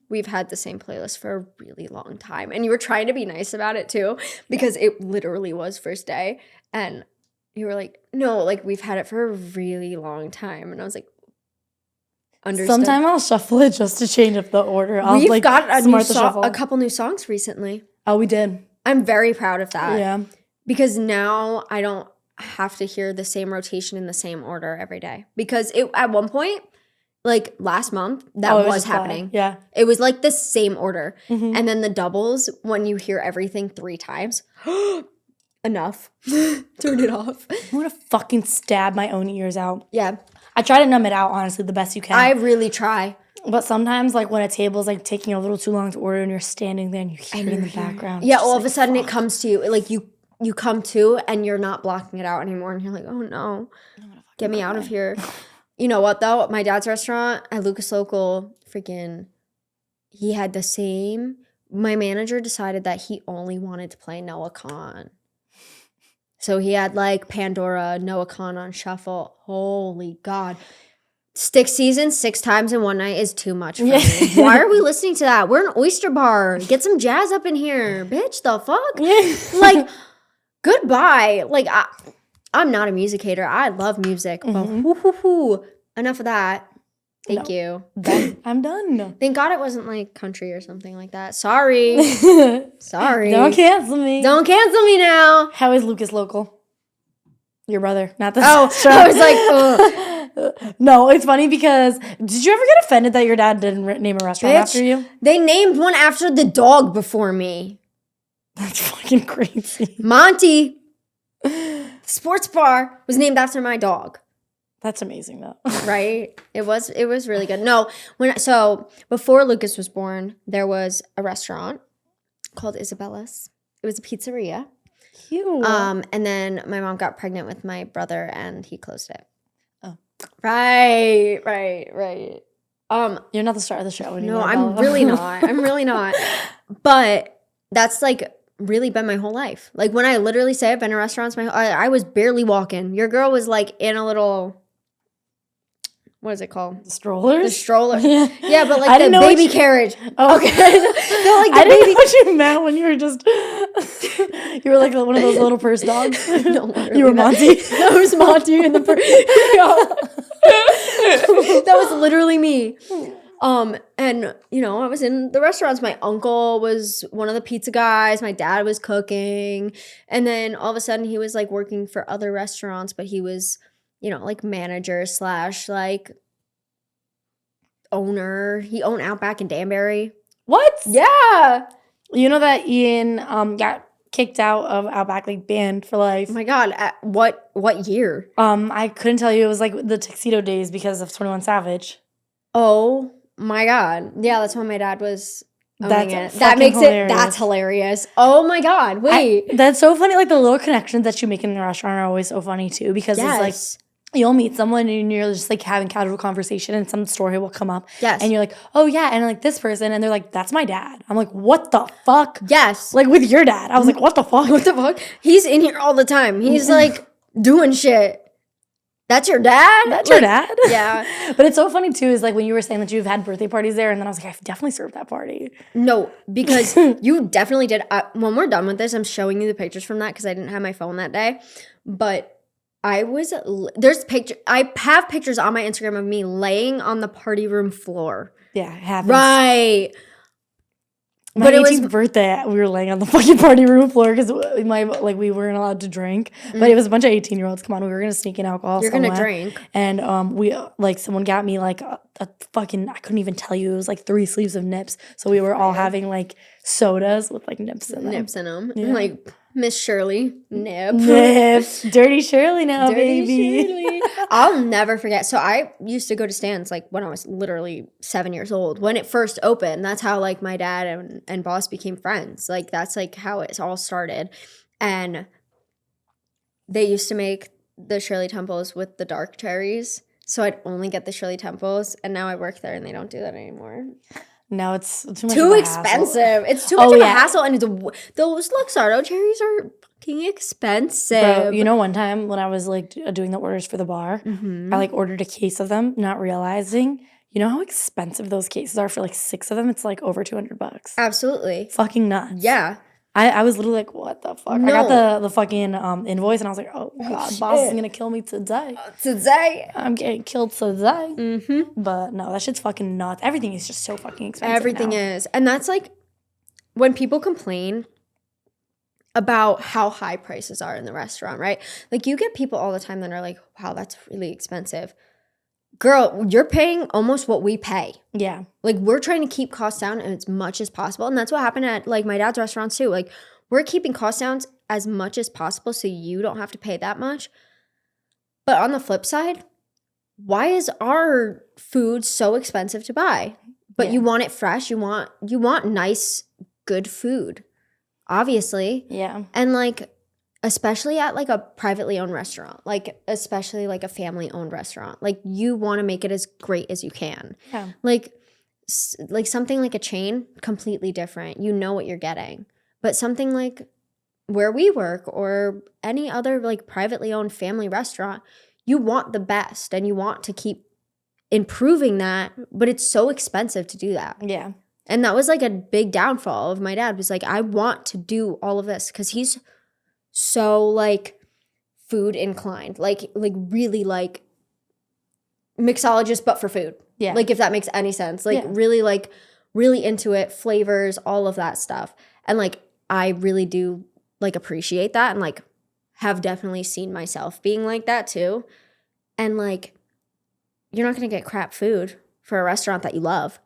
"We've had the same playlist for a really long time," and you were trying to be nice about it too, because it literally was first day, and you were like, "No, like we've had it for a really long time," and I was like, "Understood." Sometimes I'll shuffle it just to change up the order. We've got a couple new songs recently. Oh, we did. I'm very proud of that. Yeah. Because now I don't have to hear the same rotation in the same order every day. Because at one point, like last month, that was happening. Yeah. It was like the same order. And then the doubles, when you hear everything 3 times, enough. Turn it off. I want to fucking stab my own ears out. Yeah. I try to numb it out, honestly, the best you can. I really try. But sometimes, like, when a table's, like, taking a little too long to order and you're standing there and you hear it in the background. Yeah, all of a sudden it comes to you. Like, you come to and you're not blocking it out anymore. And you're like, oh, no. Get me out of here. You know what, though? My dad's restaurant at Lucas Local, freaking, he had the same. My manager decided that he only wanted to play Noah Khan. So he had, like, Pandora, Noah Khan on shuffle. Holy God. Stick season 6 times in one night is too much for me. Why are we listening to that? We're an oyster bar. Get some jazz up in here. Bitch, the fuck? Like, goodbye. Like, I'm not a music hater. I love music. But enough of that. Thank you. I'm done. Thank God it wasn't like country or something like that. Sorry. Sorry. Don't cancel me. Don't cancel me now. How is Lucas Local? Your brother, not the I was like, ugh. No, it's funny because did you ever get offended that your dad didn't name a restaurant after you? They named one after the dog before me. That's fucking crazy. Monty Sports Bar was named after my dog. That's amazing though. Right? It was really good. No, before Lucas was born, there was a restaurant called Isabella's. It was a pizzeria. Cute. And then my mom got pregnant with my brother and he closed it. Oh. Right. You're not the star of the show anymore. No, I'm really not. I'm really not. But that's like really been my whole life. Like when I literally say I've been in restaurants, I was barely walking. Your girl was like in a little what is it called? The strollers? The stroller. Yeah, but like the baby carriage. Oh, okay. They're like I didn't know what you meant when you were just, you were like one of those little purse dogs. No, you were Monty. That was Monty in the purse. That was literally me. And you know, I was in the restaurants. My uncle was one of the pizza guys. My dad was cooking. And then all of a sudden he was like working for other restaurants, but he was, you know, like manager / like owner. He owned Outback in Danbury. What? Yeah. You know that Ian got kicked out of Outback, like banned for life. Oh my God. What year? I couldn't tell you. It was like the tuxedo days because of 21 Savage. Oh my God. Yeah, that's when my dad was owning it. That makes hilarious. That's hilarious. Oh my God. Wait. That's so funny. Like the little connections that you make in the restaurant are always so funny too, because it's like you'll meet someone and you're just like having casual conversation and some story will come up. Yes. And you're like, oh yeah, and like this person, and they're like, that's my dad. I'm like, what the fuck? Yes. Like with your dad. I was like, what the fuck? What the fuck? He's in here all the time. He's like doing shit. That's your dad? That's your dad? Yeah. But it's so funny too, is like when you were saying that you've had birthday parties there, and then I was like, I've definitely served that party. No, because you definitely did. When we're done with this, I'm showing you the pictures from that because I didn't have my phone that day. But I have pictures on my Instagram of me laying on the party room floor. Yeah, it happens. Right. My 18th birthday, we were laying on the fucking party room floor because we weren't allowed to drink. But it was a bunch of 18-year-olds. Come on, we were gonna sneak in alcohol. You're gonna drink. And we like someone got me like a fucking, I couldn't even tell you, it was like 3 sleeves of nips. So we were all having like sodas with like nips in them. Nips in them. Yeah. Like Miss Shirley, nip. Dirty Shirley now, Dirty baby. Shirley. I'll never forget. So I used to go to Stan's like when I was literally 7 years old. When it first opened, that's how like my dad and boss became friends. Like that's like how it all started. And they used to make the Shirley Temples with the dark cherries. So I'd only get the Shirley Temples. And now I work there and they don't do that anymore. No, it's too much too expensive. It's too much of a hassle, and those Luxardo cherries are fucking expensive. Bro, you know, one time when I was like doing the orders for the bar, I like ordered a case of them, not realizing, you know how expensive those cases are for like 6 of them. It's like over $200. Absolutely, fucking nuts. Yeah. I was literally like, what the fuck? No. I got the fucking invoice, and I was like, oh God, boss is going to kill me today. I'm getting killed today. Mm-hmm. But no, that shit's fucking nuts. Everything is just so fucking expensive Everything now. is. And that's like, when people complain about how high prices are in the restaurant, right? Like you get people all the time that are like, wow, that's really expensive. Girl, you're paying almost what we pay. Yeah. Like, we're trying to keep costs down as much as possible. And that's what happened at, like, my dad's restaurants, too. Like, we're keeping costs down as much as possible so you don't have to pay that much. But on the flip side, why is our food so expensive to buy? But you want it fresh. You want nice, good food, obviously. Yeah. And, like, especially at like a privately owned restaurant, like especially like a family owned restaurant, like you want to make it as great as you can. Yeah. Like something like a chain, completely different. You know what you're getting. But something like where we work or any other like privately owned family restaurant, you want the best and you want to keep improving that, but it's so expensive to do that. Yeah. And that was like a big downfall of my dad, was like, I want to do all of this because he's so like food inclined, like really like mixologist, but for food. Yeah. Like if that makes any sense, like really into it, flavors, all of that stuff. And like, I really do like appreciate that. And like, have definitely seen myself being like that too. And like, you're not going to get crap food for a restaurant that you love.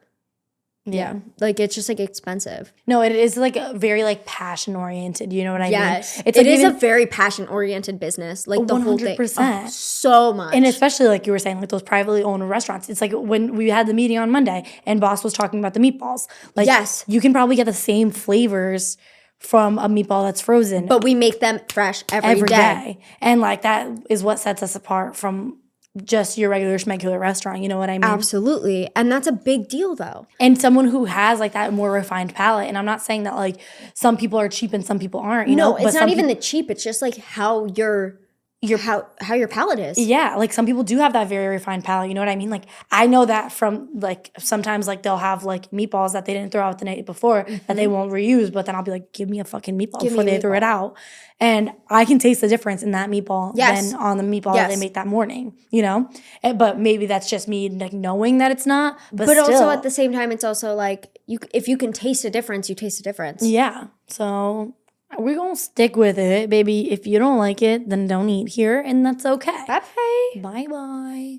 Yeah. Like, it's just, like, expensive. No, it is, like, very, like, passion-oriented. You know what I mean? Yes. It's it is a very passion-oriented business. Like, the 100%. Whole thing. Oh, so much. And especially, like you were saying, like, those privately owned restaurants. It's like when we had the meeting on Monday and boss was talking about the meatballs. Like, yes. You can probably get the same flavors from a meatball that's frozen. But we make them fresh every day. And, like, that is what sets us apart from just your regular schmegular restaurant, you know what I mean? Absolutely. And that's a big deal, though. And someone who has, like, that more refined palate. And I'm not saying that, like, some people are cheap and some people aren't, you know? No, it's not even the cheap. It's just, like, how you're how your palate is. Yeah, like some people do have that very refined palate. You know what I mean? Like I know that from like sometimes like they'll have like meatballs that they didn't throw out the night before that they won't reuse, but then I'll be like, give me a fucking meatball before they throw it out. And I can taste the difference in that meatball than on the meatball that they make that morning, you know? But maybe that's just me like knowing that it's not. But still, also at the same time, it's also like if you can taste a difference, you taste a difference. Yeah. So we're going to stick with it, baby. If you don't like it, then don't eat here, and that's okay. Bye-bye. Bye-bye.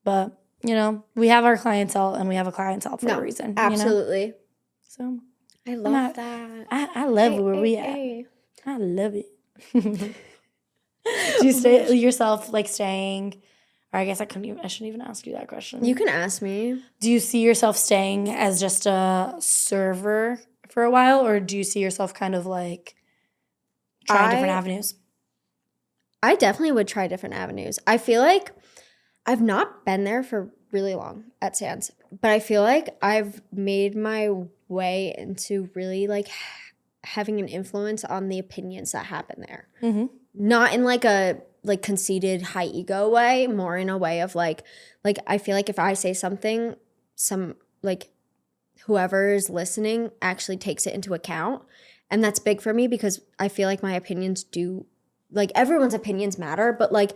But, you know, we have our clientele, and we have a clientele for a reason. Absolutely. You know? So I love that. I love where we at. I love it. Do you stay yourself, like, staying... Or I guess I shouldn't even ask you that question. You can ask me. Do you see yourself staying as just a server for a while, or do you see yourself kind of, like... trying different avenues? I definitely would try different avenues. I feel like I've not been there for really long at Sands, but I feel like I've made my way into really like having an influence on the opinions that happen there. Mm-hmm. Not in like a like conceited high ego way, more in a way of like I feel like if I say something, some like whoever is listening actually takes it into account. And that's big for me because I feel like my opinions do, like everyone's opinions matter, but like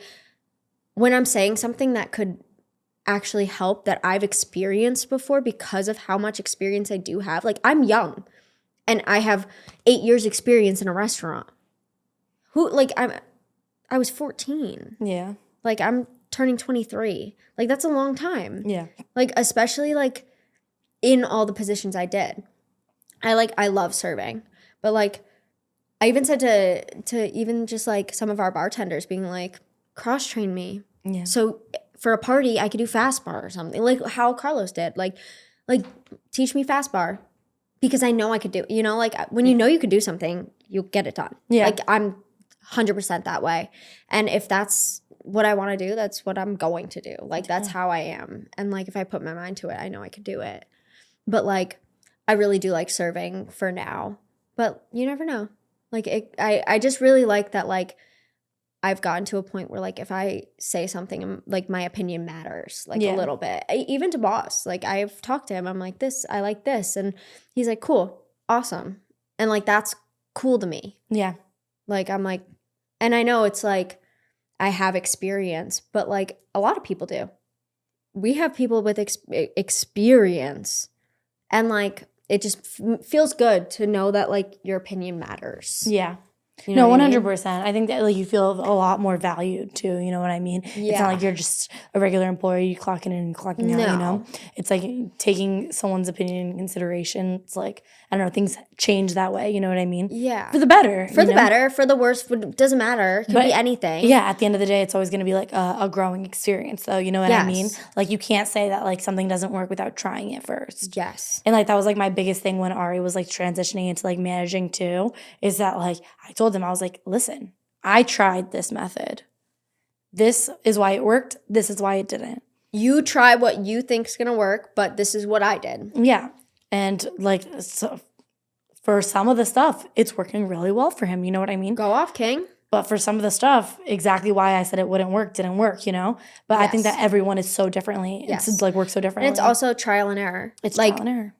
when I'm saying something that could actually help that I've experienced before because of how much experience I do have, like I'm young and I have 8 years experience in a restaurant. I was 14. Yeah. Like I'm turning 23. Like that's a long time. Yeah. Like especially like in all the positions I did. I love serving. But, like, I even said to even just, like, some of our bartenders being like, cross-train me. Yeah. So, for a party, I could do fast bar or something. Like, how Carlos did. Like teach me fast bar. Because I know I could do it. You know, like, when you know you could do something, you'll get it done. Yeah. Like, I'm 100% that way. And if that's what I want to do, that's what I'm going to do. Like, that's how I am. And, like, if I put my mind to it, I know I could do it. But, like, I really do like serving for now. But you never know. Like, I just really like that, like, I've gotten to a point where, like, if I say something, like, my opinion matters, like, a little bit. Even to boss. Like, I've talked to him. I'm like, I like this. And he's like, cool. Awesome. And, like, that's cool to me. Yeah. Like, I'm like, and I know it's, like, I have experience, but, like, a lot of people do. We have people with experience. And, like, it just feels good to know that, like, your opinion matters. Yeah. You know 100%. I think that, like, you feel a lot more valued, too. You know what I mean? Yeah. It's not like you're just a regular employee, you clocking in and clocking out, you know? It's like taking someone's opinion in consideration. It's like, I don't know, things change that way. You know what I mean? Yeah. For the better. For the better. For the worse, it doesn't matter. It could be anything. Yeah. At the end of the day, it's always going to be, like, a growing experience, though. You know what I mean? Like, you can't say that, like, something doesn't work without trying it first. Yes. And, like, that was, like, my biggest thing when Ari was, like, transitioning into, like, managing, too, is that, like, I told him, I was like, listen, I tried this method. This is why it worked. This is why it didn't. You try what you think's going to work, but this is what I did. Yeah. And, like, so for some of the stuff, it's working really well for him. You know what I mean? Go off, King. But for some of the stuff, exactly why I said it wouldn't work, didn't work, you know? But I think that everyone is so differently. Yes. It's, like, works so differently. And it's also trial and error. It's like, trial and error.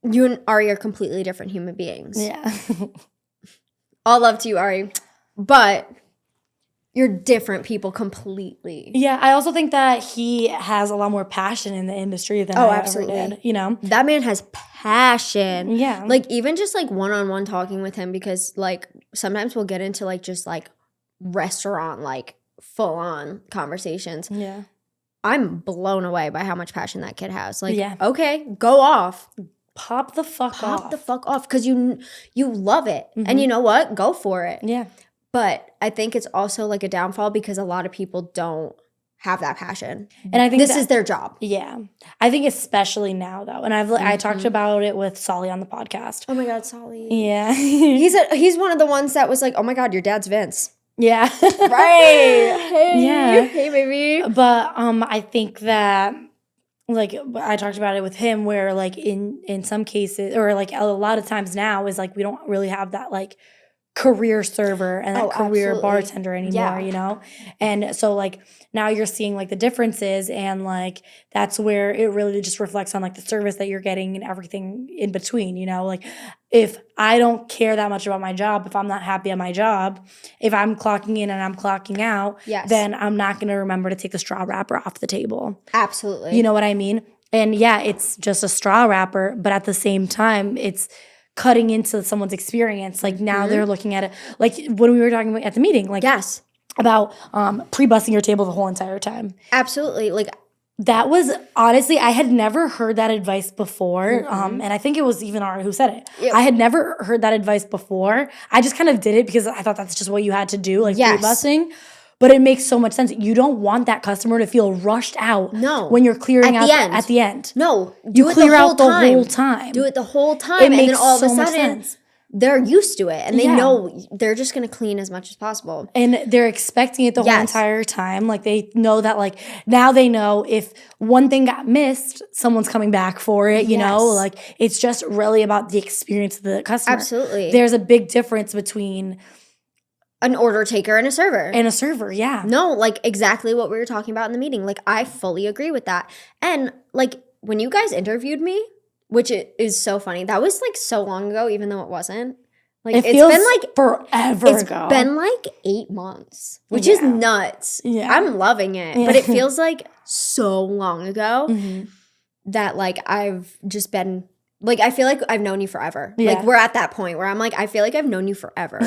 You and Ari are completely different human beings. Yeah. All love to you, Ari. But you're different people completely. Yeah, I also think that he has a lot more passion in the industry than I ever did, you know? That man has passion. Yeah. Like, even just, like, one-on-one talking with him because, like, sometimes we'll get into, like, just, like, restaurant, like, full-on conversations. Yeah. I'm blown away by how much passion that kid has. Like, okay, go off. Pop the fuck off. Pop the fuck off because you love it. Mm-hmm. And you know what? Go for it. Yeah. But I think it's also like a downfall because a lot of people don't have that passion. And I think this is their job. Yeah. I think especially now though. And I talked about it with Solly on the podcast. Oh my God, Solly. Yeah. he's one of the ones that was like, oh my God, your dad's Vince. Yeah. Right. Hey. Yeah. Hey, baby. But I think that like I talked about it with him where like in some cases or like a lot of times now is like we don't really have that like career server and that career absolutely. bartender anymore, you know? And so like now you're seeing like the differences, and like that's where it really just reflects on like the service that you're getting and everything in between, you know? Like if I don't care that much about my job, if I'm not happy at my job, if I'm clocking in and I'm clocking out, then I'm not going to remember to take the straw wrapper off the table. Absolutely. You know what I mean? And yeah, it's just a straw wrapper, but at the same time, it's cutting into someone's experience. Like now they're looking at it, like when we were talking about at the meeting, like about pre-bussing your table the whole entire time. Absolutely. Like that was honestly, I had never heard that advice before. And I think it was even Ara who said it. Yep. I had never heard that advice before. I just kind of did it because I thought that's just what you had to do, like pre-bussing. But it makes so much sense. You don't want that customer to feel rushed out when you're clearing out at the end. No, you clear out the whole time. Do it the whole time. And then all of a sudden, they're used to it. And they know they're just going to clean as much as possible. And they're expecting it the whole entire time. Like they know that like now they know if one thing got missed, someone's coming back for it, you know? Like it's just really about the experience of the customer. Absolutely. There's a big difference between an order taker and a server. And a server, yeah. No, like exactly what we were talking about in the meeting. Like I fully agree with that. And like when you guys interviewed me, which is so funny. That was like so long ago, even though it wasn't. Like it's been like forever ago. It's been like 8 months, which is nuts. Yeah. I'm loving it. Yeah. But it feels like so long ago that like I've just been like, I feel like I've known you forever. Yeah. Like, we're at that point where I'm like, I feel like I've known you forever.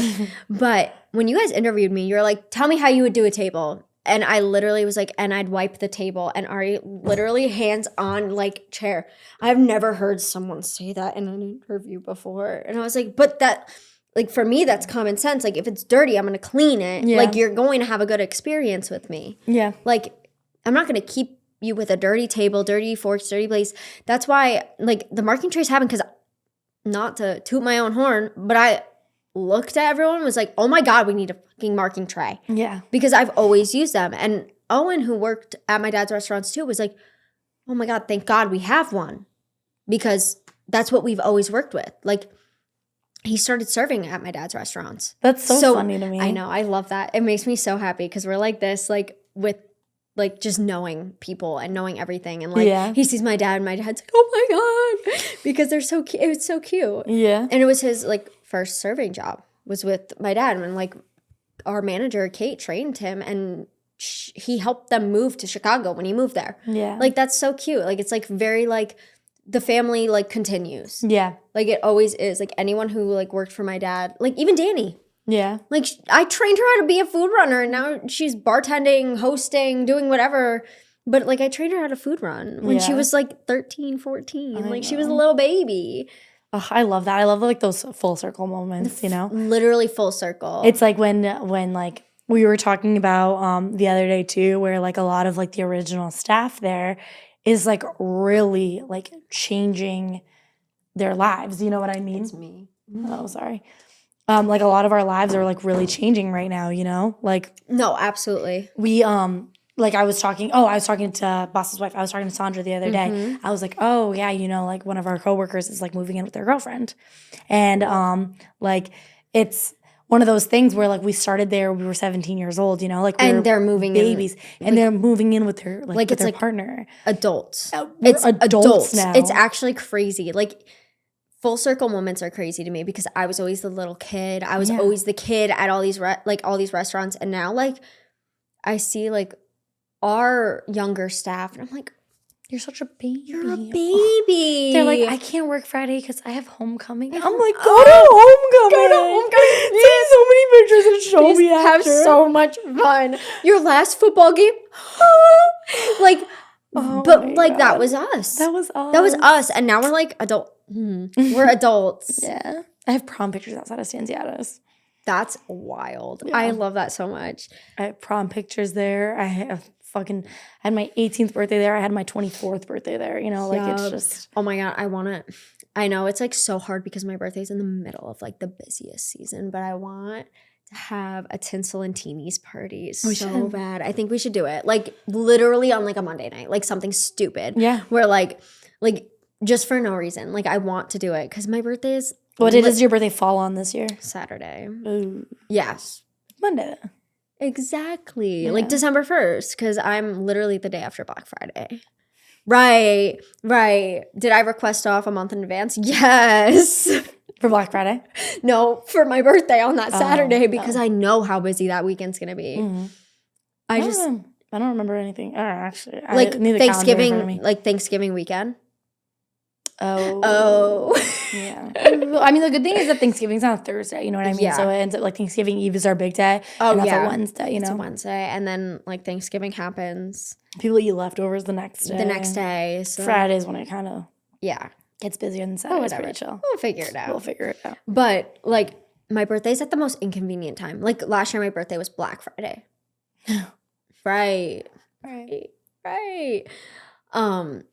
But when you guys interviewed me, you're like, tell me how you would do a table. And I literally was like, and I'd wipe the table. And Ari literally hands on, like, chair. I've never heard someone say that in an interview before. And I was like, but that, like, for me, that's common sense. Like, if it's dirty, I'm going to clean it. Yeah. Like, you're going to have a good experience with me. Yeah. Like, I'm not going to keep you with a dirty table, dirty forks, dirty plates. That's why, like, the marking trays happen because, not to toot my own horn, but I looked at everyone and was like, oh my God, we need a fucking marking tray. Yeah. Because I've always used them. And Owen, who worked at my dad's restaurants too, was like, oh my God, thank God we have one. Because that's what we've always worked with. Like, he started serving at my dad's restaurants. That's so funny to me. I know. I love that. It makes me so happy because we're like this, like, with like just knowing people and knowing everything. And like he sees my dad and my dad's like, oh my God, because they're so cute. It was so cute. Yeah. And it was his like first serving job was with my dad. And like our manager, Kate, trained him and he helped them move to Chicago when he moved there. Yeah. Like that's so cute. Like it's like very like the family like continues. Yeah. Like it always is. Like anyone who like worked for my dad, like even Danny. Yeah. Like, I trained her how to be a food runner, and now she's bartending, hosting, doing whatever. But, like, I trained her how to food run when she was, like, 13, 14. Like, she was a little baby. Oh, I love that. I love, like, those full circle moments, you know? Literally full circle. It's like when like, we were talking about the other day, too, where, like, a lot of, like, the original staff there is, like, really, like, changing their lives. You know what I mean? It's me. Oh, sorry. Like a lot of our lives are like really changing right now, you know? Like no, absolutely. We like I was talking to Boss's wife. I was talking to Sandra the other day. I was like, "Oh, yeah, you know, like one of our coworkers is like moving in with their girlfriend." And like it's one of those things where like we started there, we were 17 years old, you know, like we and they're moving babies in, and they're moving in with their like with their like partner. Adults. It's adults now. It's actually crazy. Like full circle moments are crazy to me because I was always the little kid. I was always the kid at all these all these restaurants, and now like I see like our younger staff, and I'm like, "You're such a baby. You're a baby." They're like, "I can't work Friday because I have homecoming." I'm like, "Go to homecoming. Go to homecoming. Take so many pictures and show me after. Have so much fun. Your last football game, like." Oh but like God. That was us. That was us. That was us, and now we're like adult. We're adults. Yeah. I have prom pictures outside of Stanziato's. That's wild. Yeah. I love that so much. I have prom pictures there. I had my 18th birthday there. I had my 24th birthday there. You know, like it's just. Oh my God, I want it. I know it's like so hard because my birthday's in the middle of like the busiest season, but I want to have a tinsel and teenies party so bad. I think we should do it. Like literally on like a Monday night, like something stupid. Yeah. Where like just for no reason. Like I want to do it because my birthday is What day does your birthday fall on this year? Saturday. Ooh. Yes. Monday. Exactly. Like December 1st, because I'm literally the day after Black Friday. Right. Did I request off a month in advance? Yes. For Black Friday? No, for my birthday on that Saturday, because I know how busy that weekend's going to be. Mm-hmm. I don't remember anything. Actually, like Thanksgiving weekend. Oh. Yeah. I mean, the good thing is that Thanksgiving's on a Thursday, you know what I mean? Yeah. So it ends up like Thanksgiving Eve is our big day. Oh, and that's a Wednesday, you know? It's a Wednesday. And then like Thanksgiving happens. People eat leftovers the next day. So. Friday's when it kind of gets busier than Saturday. Whatever. Pretty chill. We'll figure it out. But like my birthday's at the most inconvenient time. Like last year my birthday was Black Friday. Right.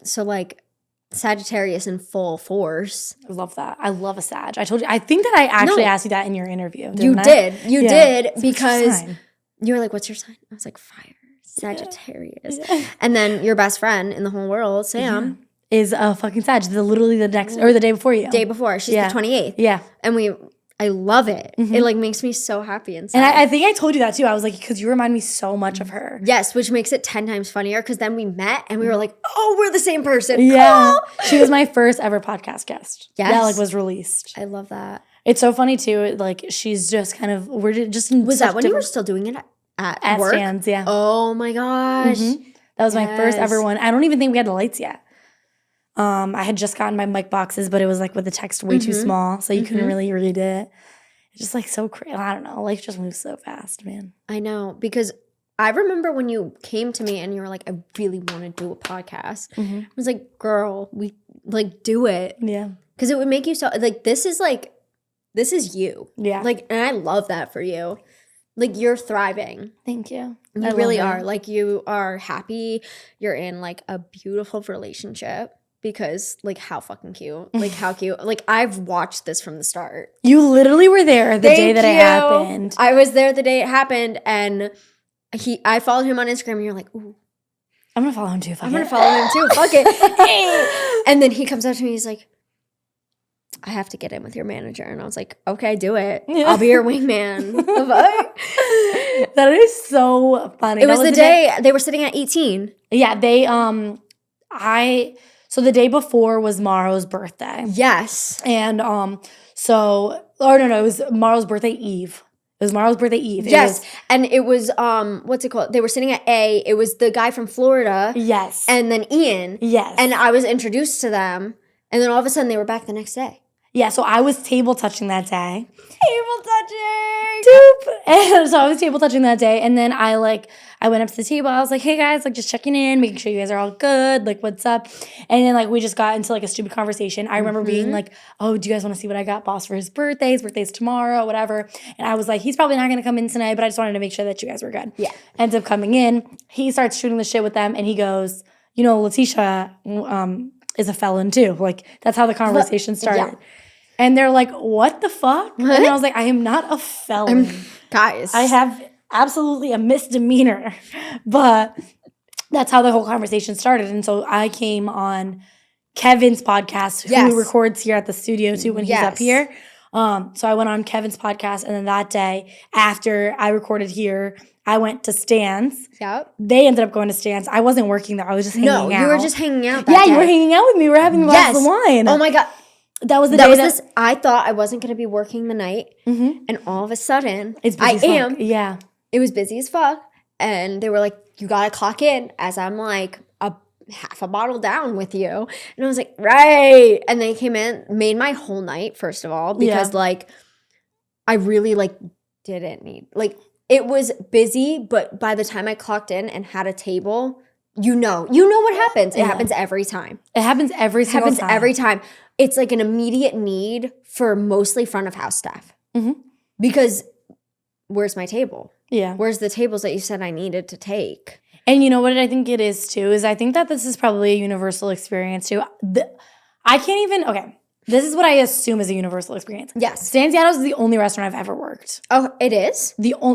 So like Sagittarius in full force. I love that. I love a Sag. I told you. I think that I actually asked you that in your interview. You did because you were like, "What's your sign?" I was like, "Fire, Sagittarius." Yeah. And then your best friend in the whole world, Sam, is a fucking Sag. Literally the next or the day before you. Day before. She's the 28th. Yeah, and I love it. Mm-hmm. It like makes me so happy inside. And I think I told you that too. I was like, because you remind me so much of her. Yes, which makes it 10 times funnier because then we met and we were like, oh, we're the same person. Yeah. She was my first ever podcast guest. Yes. That like was released. I love that. It's so funny too. Like she's just kind of, we're just in Was that when you were still doing it at work? Stands, yeah. Oh my gosh. Mm-hmm. That was my first ever one. I don't even think we had the lights yet. I had just gotten my mic boxes, but it was like with the text way too small. So you couldn't really read it. It's just like so crazy. I don't know. Life just moves so fast, man. I know. Because I remember when you came to me and you were like, I really want to do a podcast. Mm-hmm. I was like, girl, we like do it. Yeah. Because it would make you so like, this is you. Yeah. Like, and I love that for you. Like you're thriving. Thank you. You really are. Like you are happy. You're in like a beautiful relationship. Because, like, how fucking cute. Like, how cute. Like, I've watched this from the start. You literally were there the day that it happened. I was there the day it happened, and I followed him on Instagram, and you're like, ooh. I'm going to follow him, too. I'm going to follow him, too. Fuck it. Hey. And then he comes up to me, he's like, I have to get in with your manager. And I was like, okay, do it. I'll be your wingman. That is so funny. It was the day they were sitting at 18. Yeah, So the day before was Maro's birthday. Yes. And it was Maro's birthday eve. It was Maro's birthday eve. Yes. And it was, what's it called? They were sitting at A. It was the guy from Florida. Yes. And then Ian. Yes. And I was introduced to them. And then all of a sudden they were back the next day. Yeah, so I was table touching that day. Table touching! Doop! And so I was table touching that day. And then I went up to the table. I was like, hey guys, like just checking in, making sure you guys are all good. Like, what's up? And then like we just got into like a stupid conversation. I remember being like, oh, do you guys want to see what I got boss for his birthday? His birthday's tomorrow, whatever. And I was like, he's probably not going to come in tonight, but I just wanted to make sure that you guys were good. Yeah. Ends up coming in. He starts shooting the shit with them and he goes, you know, Leticia is a felon too. Like, that's how the conversation started. Yeah. And they're like, what the fuck? What? And I was like, I am not a felon. Guys. I have absolutely a misdemeanor. But that's how the whole conversation started. And so I came on Kevin's podcast, who records here at the studio too when he's up here. So I went on Kevin's podcast. And then that day, after I recorded here, I went to Stan's. Yep. They ended up going to Stan's. I wasn't working there. I was just hanging out. No, you were just hanging out that day. You were hanging out with me. We were having a glass of wine. Oh my God. That was the day I thought I wasn't going to be working the night. Mm-hmm. And all of a sudden, it's busy as fuck. Yeah. It was busy as fuck. And they were like, you got to clock in, as I'm like half a bottle down with you. And I was like, right. And they came in, made my whole night, first of all, because like I really like didn't need, like it was busy, but by the time I clocked in and had a table, you know what happens. It happens every time. It happens every single time. It happens every time. It's like an immediate need for mostly front of house staff. Mm-hmm. Because where's my table? Yeah. Where's the tables that you said I needed to take? And you know what I think it is too, is I think that this is probably a universal experience too. I can't even, okay. This is what I assume is a universal experience. Yes. Stan's is the only restaurant I've ever worked. Oh, it is?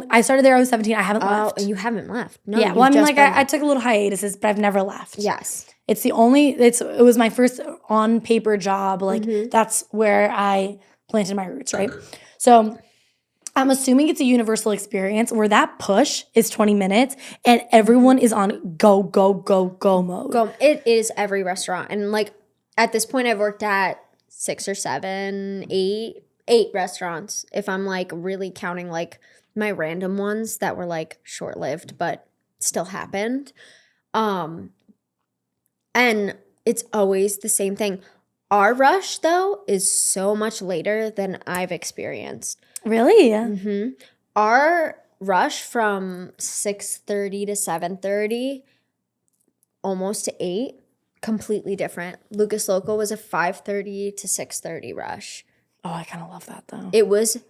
I started there, I was 17. I haven't left. Oh, you haven't left. No, yeah, well, I mean, like, I took a little hiatuses, but I've never left. Yes. It was my first on-paper job. Like, that's where I planted my roots, right? So I'm assuming it's a universal experience where that push is 20 minutes and everyone is on go, go, go, go mode. It is every restaurant. And like at this point, I've worked at 6 or 7, 8 restaurants. If I'm like really counting like my random ones that were like short-lived but still happened. And it's always the same thing. Our rush though is so much later than I've experienced. Really? Mm-hmm. Our rush from 6:30 to 7:30, almost to 8, completely different. Lucas Local was a 5:30 to 6:30 rush. Oh, I kind of love that though. It was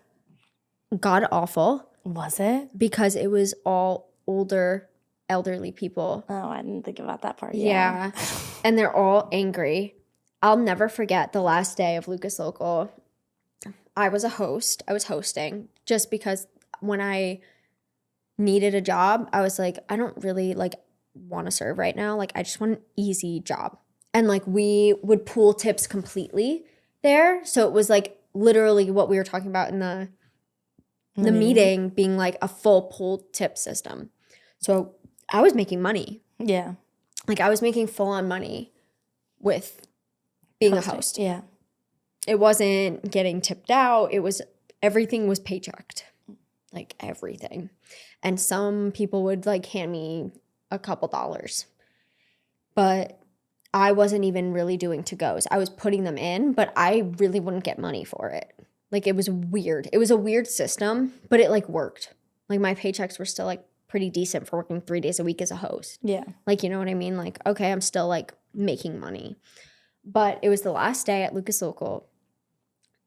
god awful. Was it? Because it was all older, elderly people. Oh, I didn't think about that part. Yeah. And they're all angry. I'll never forget the last day of Lucas Local. I was a host. I was hosting just because when I needed a job, I was like, I don't really like want to serve right now. Like I just want an easy job. And like we would pool tips completely there. So it was like literally what we were talking about in the meeting being like a full pool tip system. So I was making money. Yeah. Like I was making full on money with being a host. Yeah. It wasn't getting tipped out. It was everything was paychecked. Like everything. And some people would like hand me a couple dollars. But I wasn't even really doing to-goes. I was putting them in, but I really wouldn't get money for it. Like it was weird. It was a weird system, but it like worked. Like my paychecks were still like pretty decent for working 3 days a week as a host. Yeah. Like, you know what I mean? Like, okay, I'm still like making money. But it was the last day at Lucas Local.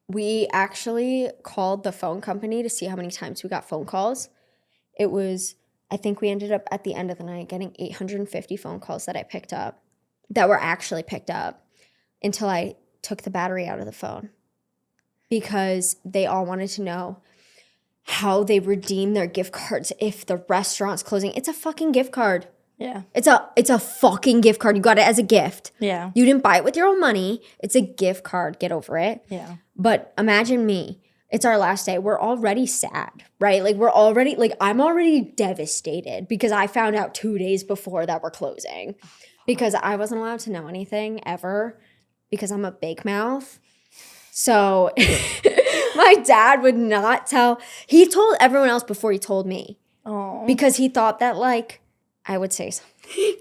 We actually called the phone company to see how many times we got phone calls. It was, I think we ended up at the end of the night getting 850 phone calls that I picked up, that were actually picked up, until I took the battery out of the phone. Because they all wanted to know how they redeem their gift cards if the restaurant's closing. It's a fucking gift card. Yeah. It's a fucking gift card. You got it as a gift. Yeah. You didn't buy it with your own money. It's a gift card. Get over it. Yeah. But imagine me. It's our last day. We're already sad, right? Like we're already, like I'm already devastated because I found out 2 days before that we're closing because I wasn't allowed to know anything ever because I'm a big mouth. So my dad would not tell. He told everyone else before he told me. Oh. Because he thought that like I would say something.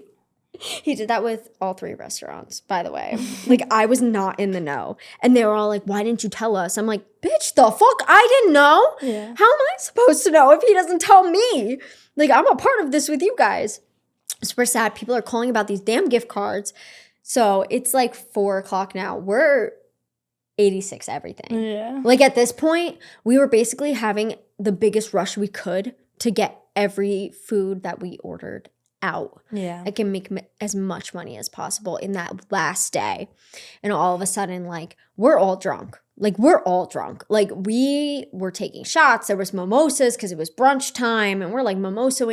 He did that with all 3 restaurants, by the way. Like, I was not in the know. And they were all like, why didn't you tell us? I'm like, bitch, the fuck? I didn't know? Yeah. How am I supposed to know if he doesn't tell me? Like, I'm a part of this with you guys. Super sad. People are calling about these damn gift cards. So it's like 4 o'clock now. We're 86 everything. Yeah. Like, at this point, we were basically having the biggest rush we could to get every food that we ordered out. Yeah. I can make as much money as possible in that last day. And all of a sudden, like, we're all drunk. Like, we were taking shots. There was mimosas because it was brunch time. And we're like, mimosa.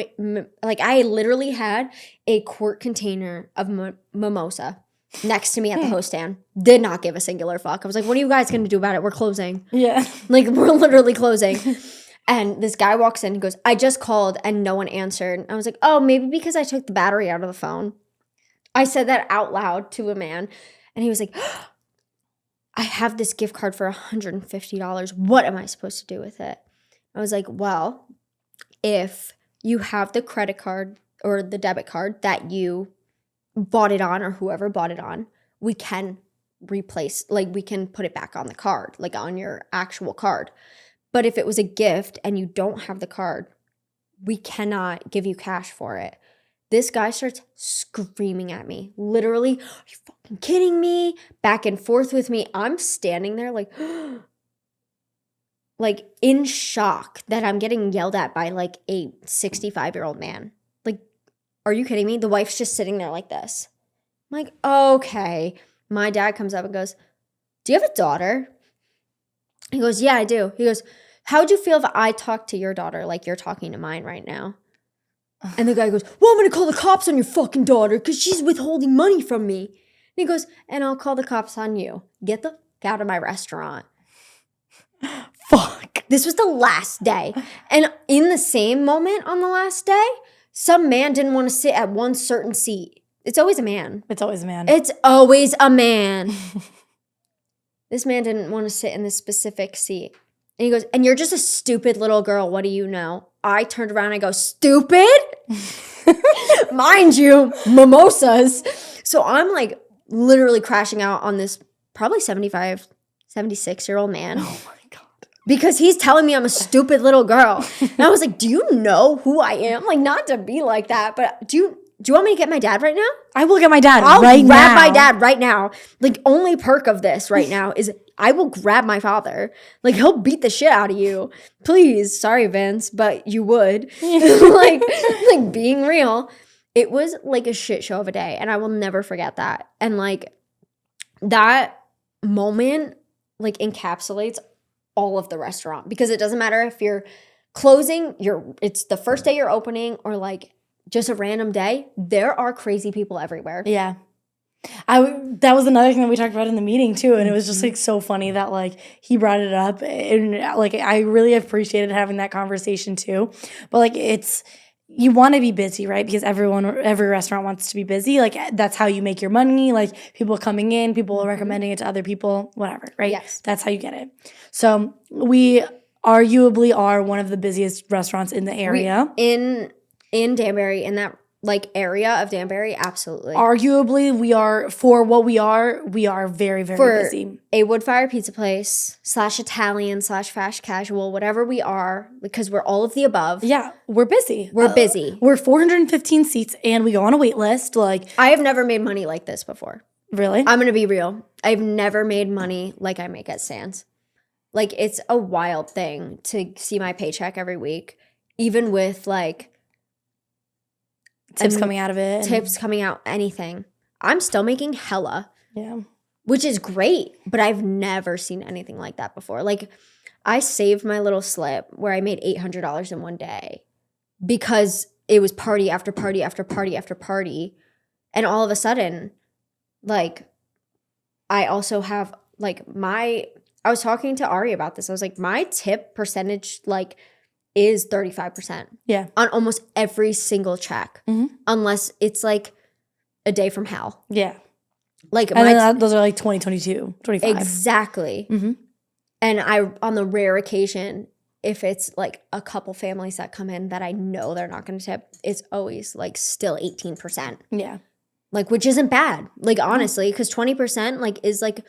Like, I literally had a quart container of mimosa next to me at the host stand. Did not give a singular fuck. I was like, what are you guys going to do about it? We're closing. Yeah. Like, we're literally closing. And this guy walks in and goes, I just called and no one answered. I was like, oh, maybe because I took the battery out of the phone. I said that out loud to a man. And he was like, I have this gift card for $150. What am I supposed to do with it? I was like, well, if you have the credit card or the debit card that you bought it on or whoever bought it on, we can replace, like we can put it back on the card, like on your actual card. But if it was a gift and you don't have the card, we cannot give you cash for it. This guy starts screaming at me. Literally, are you fucking kidding me? Back and forth with me. I'm standing there like in shock that I'm getting yelled at by like a 65-year-old man. Like, are you kidding me? The wife's just sitting there like this. I'm like, okay. My dad comes up and goes, do you have a daughter? He goes, yeah, I do. He goes, how would you feel if I talked to your daughter like you're talking to mine right now? And the guy goes, well, I'm going to call the cops on your fucking daughter because she's withholding money from me. And he goes, and I'll call the cops on you. Get the fuck out of my restaurant. This was the last day. And in the same moment on the last day, some man didn't want to sit at one certain seat. It's always a man. It's always a man. It's always a man. This man didn't want to sit in this specific seat. And he goes, and you're just a stupid little girl. What do you know? I turned around and I go, stupid? Mind you, mimosas. So I'm like literally crashing out on this probably 75, 76-year-old man. Oh my God. Because he's telling me I'm a stupid little girl. And I was like, do you know who I am? Like, not to be like that, but do you want me to get my dad right now? I will get my dad I'll right now. grab my dad right now. Like, only perk of this right now is I will grab my father. Like, he'll beat the shit out of you. Please. Sorry, Vince, but you would. like being real. It was like a shit show of a day. And I will never forget that. And like that moment like encapsulates all of the restaurant. Because it doesn't matter if you're closing, it's the first day you're opening or like just a random day. There are crazy people everywhere. Yeah. That was another thing that we talked about in the meeting too, and it was just like so funny that like he brought it up, and like I really appreciated having that conversation too. But like you want to be busy, right? Because every restaurant wants to be busy. Like that's how you make your money. Like people coming in, people recommending it to other people, whatever, right? Yes, that's how you get it. So we arguably are one of the busiest restaurants in the area. In Danbury, in that like area of Danbury, absolutely. Arguably, we are, for what we are very, very busy. A wood-fire pizza place / Italian / fast casual, whatever we are, because we're all of the above. Yeah, we're busy. We're busy. We're 415 seats, and we go on a wait list. Like, I have never made money like this before. Really? I'm going to be real. I've never made money like I make at Stan's. Like, it's a wild thing to see my paycheck every week, even with like tips coming out of it. Tips coming out, anything. I'm still making hella. Yeah. Which is great, but I've never seen anything like that before. Like, I saved my little slip where I made $800 in one day because it was party after party after party after party. And all of a sudden, like, I also have, like, I was talking to Ari about this. I was like, my tip percentage, like, is 35%. Yeah. On almost every single check. Mm-hmm. Unless it's like a day from hell. Yeah. Like, and those are like 20, 22, 25. Exactly. Mm-hmm. And on the rare occasion, if it's like a couple families that come in that I know they're not going to tip, it's always like still 18%. Yeah. Like, which isn't bad. Like, honestly, because 20% like is like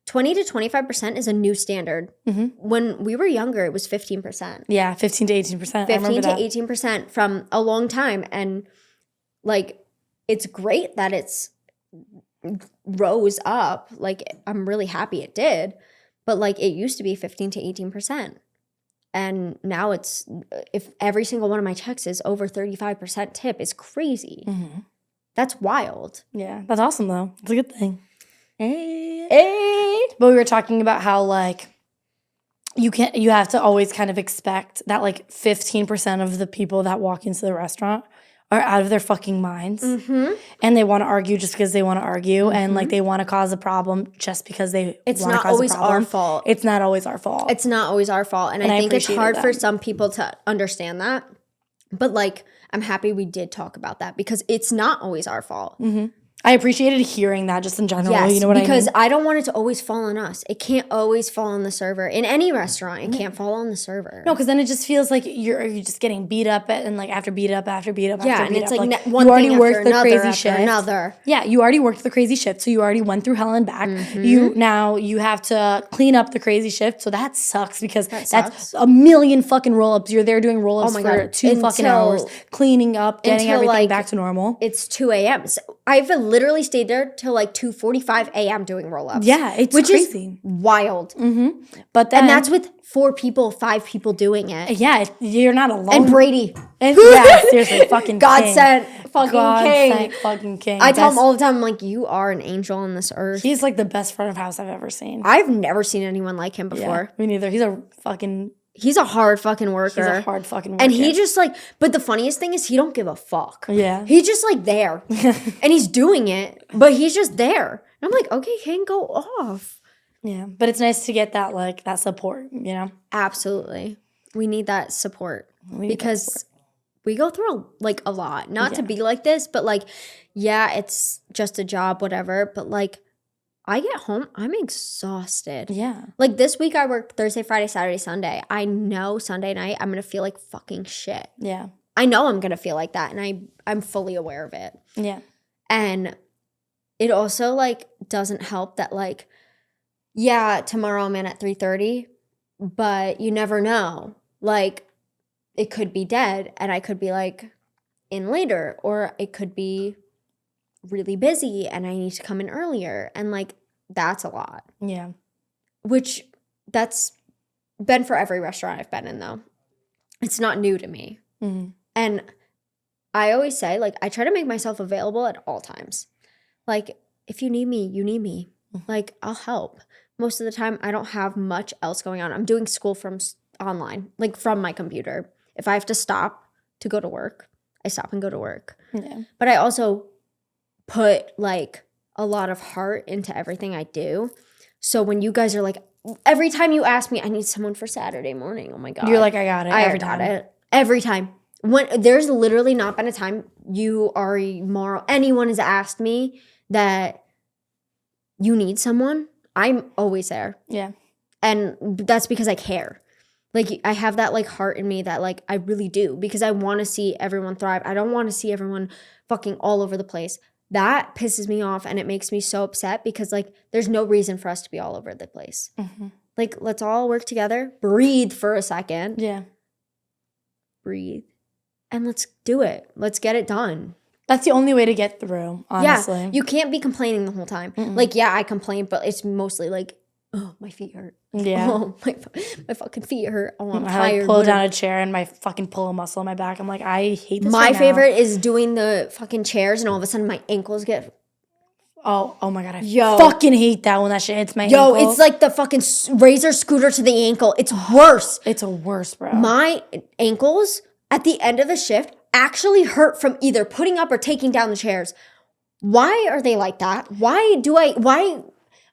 20 to 25% is a new standard. Mm-hmm. When we were younger, it was 15%. Yeah, 15 to 18%. 15 to 18% from a long time. And like, it's great that it's rose up. Like, I'm really happy it did. But like, it used to be 15 to 18%. And now it's, if every single one of my checks is over 35% tip, is crazy. Mm-hmm. That's wild. Yeah, that's awesome though. It's a good thing. Hey. But we were talking about how like you have to always kind of expect that like 15% of the people that walk into the restaurant are out of their fucking minds. Mm-hmm. And they want to argue just because they want to argue. Mm-hmm. And like they want to cause a problem just because they want to cause a problem. It's not always our fault. It's not always our fault. It's not always our fault. And I think it's hard for some people to understand that. But like, I'm happy we did talk about that because it's not always our fault. Mm-hmm. I appreciated hearing that just in general. Yes, you know what I mean? Because I don't want it to always fall on us. It can't always fall on the server. In any restaurant, it can't fall on the server. No, because then it just feels like you're just getting beat up and like after beat up after beat up. Yeah, after and beat it's up. like one thing after worked another the crazy after shift. another. Yeah, you already worked the crazy shift, so you already went through hell and back. Mm-hmm. You have to clean up the crazy shift, so that sucks because that's a million fucking roll-ups. You're there doing roll-ups for 2 fucking hours, cleaning up, getting everything back to normal. It's 2 a.m. So I've literally stayed there till like 2:45 a.m. doing roll-ups. Yeah, it's crazy. Is wild. Mm-hmm. But then, and that's with 4 people, 5 people doing it. Yeah, you're not alone. And Brady. Yeah, seriously, fucking God king. sent fucking God king. Sent fucking king. I tell him all the time, I'm like, you are an angel on this earth. He's like the best front of house I've ever seen. I've never seen anyone like him before. Yeah, me neither. He's a hard fucking worker. He's a hard fucking worker. And he just like, but the funniest thing is he don't give a fuck. Yeah. He's just like there. And he's doing it, but he's just there. And I'm like, okay, King, go off. Yeah, but it's nice to get that like that support, you know? Absolutely. We need that support because we go through like a lot. Not to be like this, but like, yeah, it's just a job, whatever. But like, I get home, I'm exhausted. Yeah. Like this week I worked Thursday, Friday, Saturday, Sunday. I know Sunday night I'm going to feel like fucking shit. Yeah. I know I'm going to feel like that, and I'm fully aware of it. Yeah. And it also like doesn't help that like, yeah, tomorrow I'm in at 3:30, but you never know. Like it could be dead and I could be like in later, or it could be really busy and I need to come in earlier. And like, that's a lot. Yeah. Which that's been for every restaurant I've been in though. It's not new to me. Mm-hmm. And I always say like, I try to make myself available at all times. Like if you need me, you need me. Like I'll help. Most of the time I don't have much else going on. I'm doing school from online, like from my computer. If I have to stop to go to work, I stop and go to work. Yeah. But I also put like a lot of heart into everything I do. So when you guys are like, every time you ask me, I need someone for Saturday morning. Oh my God. You're like, I got it. I got it. Every time. When there's literally not been a time you, Ari, Morrow, anyone has asked me that you need someone, I'm always there. Yeah. And that's because I care. Like I have that like heart in me that like I really do, because I want to see everyone thrive. I don't want to see everyone fucking all over the place. That pisses me off and it makes me so upset because like there's no reason for us to be all over the place. Mm-hmm. Like let's all work together, breathe for a second. Yeah. Breathe. And let's do it. Let's get it done. That's the only way to get through, honestly. Yeah, you can't be complaining the whole time. Mm-mm. Like, yeah, I complain, but it's mostly like, oh, my feet hurt. Yeah. Oh, my fucking feet hurt. Oh, I'm I tired. like pull down a chair and my fucking pull a muscle in my back. I'm like, I hate this. My right favorite is doing the fucking chairs and all of a sudden my ankles get. Oh my God. I fucking hate that when that shit hits my ankle. It's like the fucking razor scooter to the ankle. It's worse. It's a worse, bro. My ankles at the end of the shift actually hurt from either putting up or taking down the chairs. Why are they like that? Why?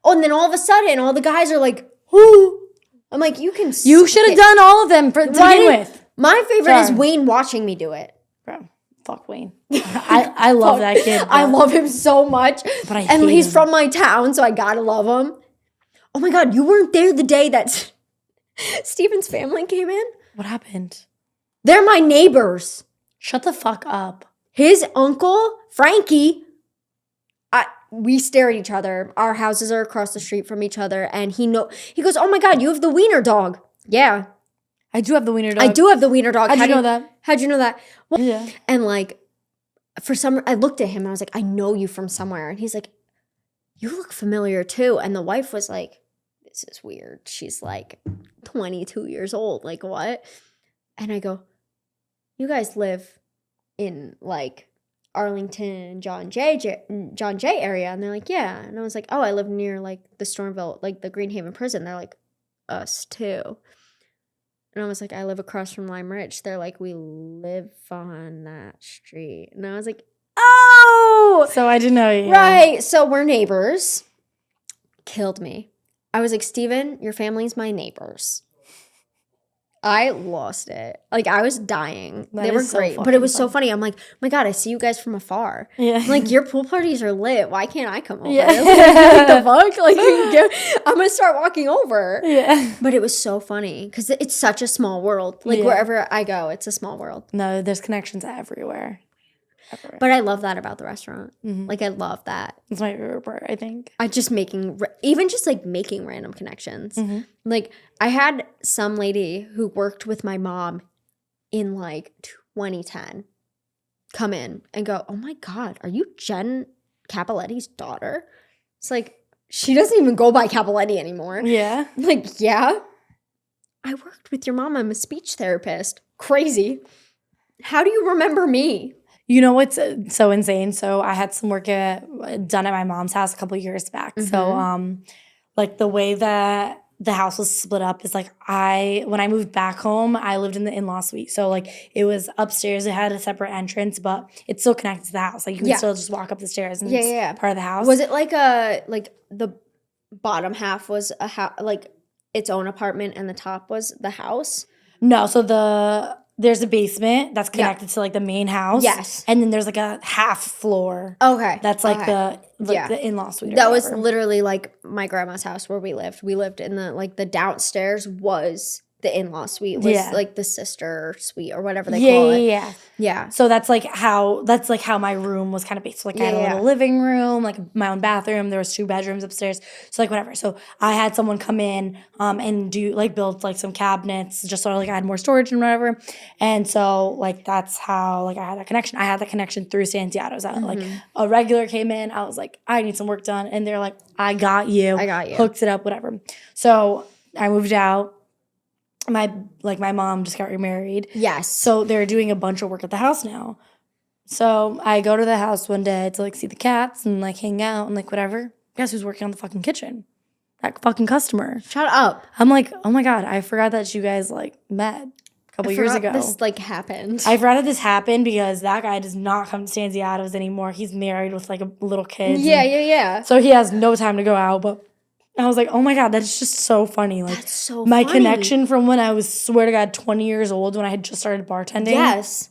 Oh, and then all of a sudden, all the guys are like, whoo. I'm like, you should have done all of them to begin with. My favorite is Wayne watching me do it. Bro, fuck Wayne. I love that kid. Bro. I love him so much. But and he's from my town, so I gotta love him. Oh my God, you weren't there the day that Steven's family came in? What happened? They're my neighbors. Shut the fuck up. His uncle, Frankie, we stare at each other. Our houses are across the street from each other. And he goes, oh my God, you have the wiener dog. Yeah. I do have the wiener dog. I do have the wiener dog. How'd you know that? How'd you know that? Well, yeah. And like, I looked at him and I was like, I know you from somewhere. And he's like, you look familiar too. And the wife was like, this is weird. She's like 22 years old. Like what? And I go, you guys live in like Arlington, John Jay area. And they're like, yeah. And I was like, oh, I live near like the Stormville, like the Greenhaven prison. They're like, us too. And I was like, I live across from Lime Ridge. They're like, we live on that street. And I was like, oh! So I didn't know you. Right. So we're neighbors. Killed me. I was like, Steven, your family's my neighbors. I lost it. Like, I was dying. They were great. But it was so funny. I'm like, oh my God, I see you guys from afar. Yeah. Like, your pool parties are lit. Why can't I come over? Yeah. Like, the fuck? Like, I'm going to start walking over. Yeah. But it was so funny because it's such a small world. Like, wherever I go, it's a small world. No, there's connections everywhere. But I love that about the restaurant. Mm-hmm. Like, I love that. It's my favorite part, I think. I just making random connections. Mm-hmm. Like, I had some lady who worked with my mom in like 2010 come in and go, oh my God, are you Jen Capoletti's daughter? It's like, she doesn't even go by Capoletti anymore. Yeah. Like, yeah. I worked with your mom. I'm a speech therapist. Crazy. How do you remember me? You know what's so insane? So I had some work done at my mom's house a couple years back. Mm-hmm. So like the way that the house was split up is like when I moved back home, I lived in the in-law suite. So like it was upstairs. It had a separate entrance, but it's still connected to the house. Like you can still just walk up the stairs and it's part of the house. Was it like the bottom half was like its own apartment and the top was the house? No, so there's a basement that's connected to like the main house. Yes. And then there's like a half floor. Okay. That's like the in-law suite. That was literally like my grandma's house where we lived. We lived in the downstairs was the in-law suite, was like the sister suite or whatever they call it. Yeah. So that's like how my room was kind of based. So like I had a little living room, like my own bathroom. There was 2 bedrooms upstairs. So like whatever. So I had someone come in and do like build like some cabinets just so like I had more storage and whatever. And so like that's how like I had that connection. I had that connection through Santiago's. Like a regular came in. I was like, I need some work done. And they're like, I got you. Hooked it up, whatever. So I moved out. My mom just got remarried. Yes. So they're doing a bunch of work at the house now. So I go to the house one day to like see the cats and like hang out and like whatever. Guess who's working on the fucking kitchen? That fucking customer. Shut up. I'm like, oh my God, I forgot that you guys like met a couple years ago. This like happened. I forgot that this happened because that guy does not come to Santiago's anymore. He's married with like a little kid. Yeah. So he has no time to go out, but I was like, oh my God, that's just so funny. Like, that's so my funny. connection from when I was, swear to God, 20 years old when I had just started bartending. Yes.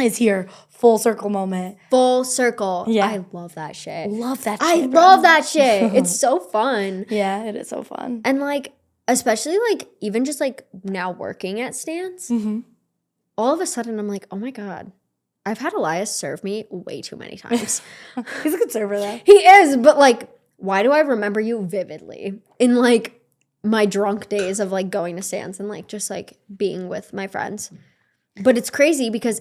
Is here. Full circle moment. Full circle. Yeah. I love that shit. Love that shit. I love that shit. It's so fun. Yeah, it is so fun. And like, especially like, even just like now working at Stan's, all of a sudden I'm like, oh my God, I've had Elias serve me way too many times. He's a good server though. He is, but like, why do I remember you vividly in like my drunk days of like going to Stan's and like just like being with my friends? But it's crazy because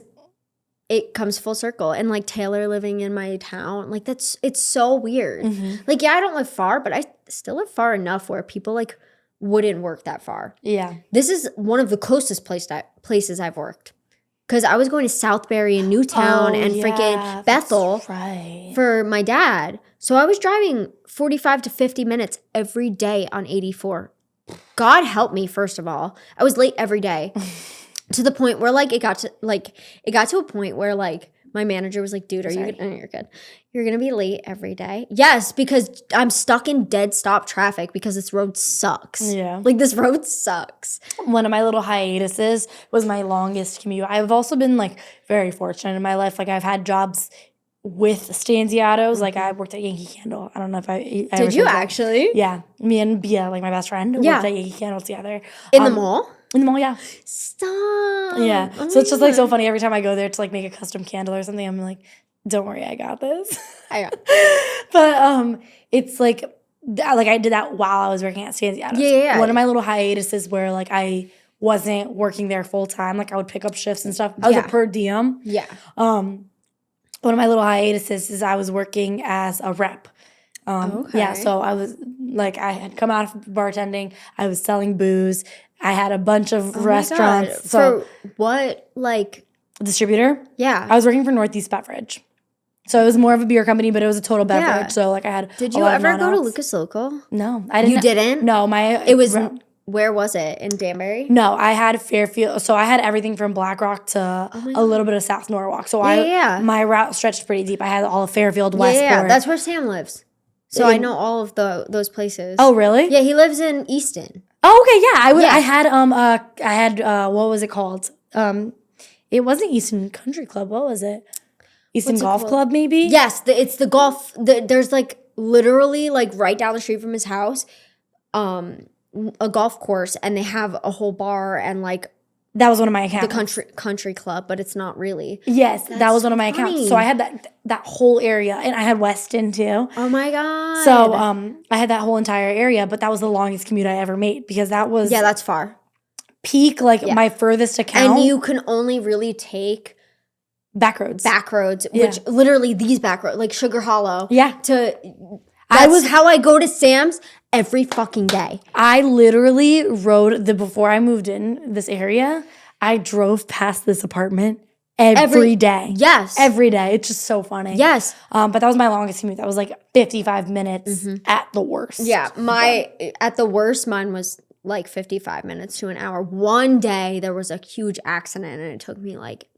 it comes full circle. And like Taylor living in my town, like it's so weird. Like, yeah, I don't live far, but I still live far enough where people like wouldn't work that far. Yeah. This is one of the closest places I've worked. Because I was going to Southbury and Newtown and freaking Bethel for my dad. So I was driving 45 to 50 minutes every day on 84. God help me, first of all. I was late every day to the point where like it got to a point where like my manager was like, dude, you're good. You're going to be late every day. Yes, because I'm stuck in dead stop traffic because this road sucks. Yeah. Like this road sucks. One of my little hiatuses was my longest commute. I've also been like very fortunate in my life. Like I've had jobs with Stanziatos. Like I worked at Yankee Candle. I don't know if I Did you actually? Yeah. Me and Bia, like my best friend, worked at Yankee Candle together. In the mall? In the mall, yeah. Stop. Yeah. Oh so it's just like so funny every time I go there to like make a custom candle or something. I'm like, don't worry, I got this. But it's like I did that while I was working at Stanziatos. Yeah. One of my little hiatuses where like I wasn't working there full time. Like I would pick up shifts and stuff. I was a per diem. Yeah. One of my little hiatuses is I was working as a rep. Yeah, so I was like, I had come out of bartending. I was selling booze. I had a bunch of restaurants. So for what, like? Distributor? Yeah. I was working for Northeast Beverage. So it was more of a beer company, but it was a total beverage. Yeah. So like I had Did you ever go to Lucas Local? No, I didn't. You didn't? No, where was it? In Danbury? No, I had Fairfield. So I had everything from Black Rock to a little bit of South Norwalk. So my route stretched pretty deep. I had all of Fairfield, Westport. Yeah, that's where Sam lives. So I know all of those places. Oh, really? Yeah, he lives in Easton. Oh, okay, yeah. I had what was it called? It wasn't Easton Country Club. What was it? Easton Golf Club, maybe? Yes, it's the golf. There's like literally like right down the street from his house, a golf course, and they have a whole bar and like. That was one of my accounts. The country club, but it's not really. Yes, that was one of my accounts. So I had that whole area, and I had Weston too. Oh my God. So I had that whole entire area, but that was the longest commute I ever made because that was that's far. Peak, my furthest account. And you can only really take back roads, which literally these back roads, like Sugar Hollow. Yeah. That's how I go to Sam's every fucking day. I literally rode before I moved in this area, I drove past this apartment every day. Yes. Every day. It's just so funny. Yes. But that was my longest commute. That was like 55 minutes at the worst. Yeah. At the worst, mine was like 55 minutes to an hour. One day there was a huge accident and it took me like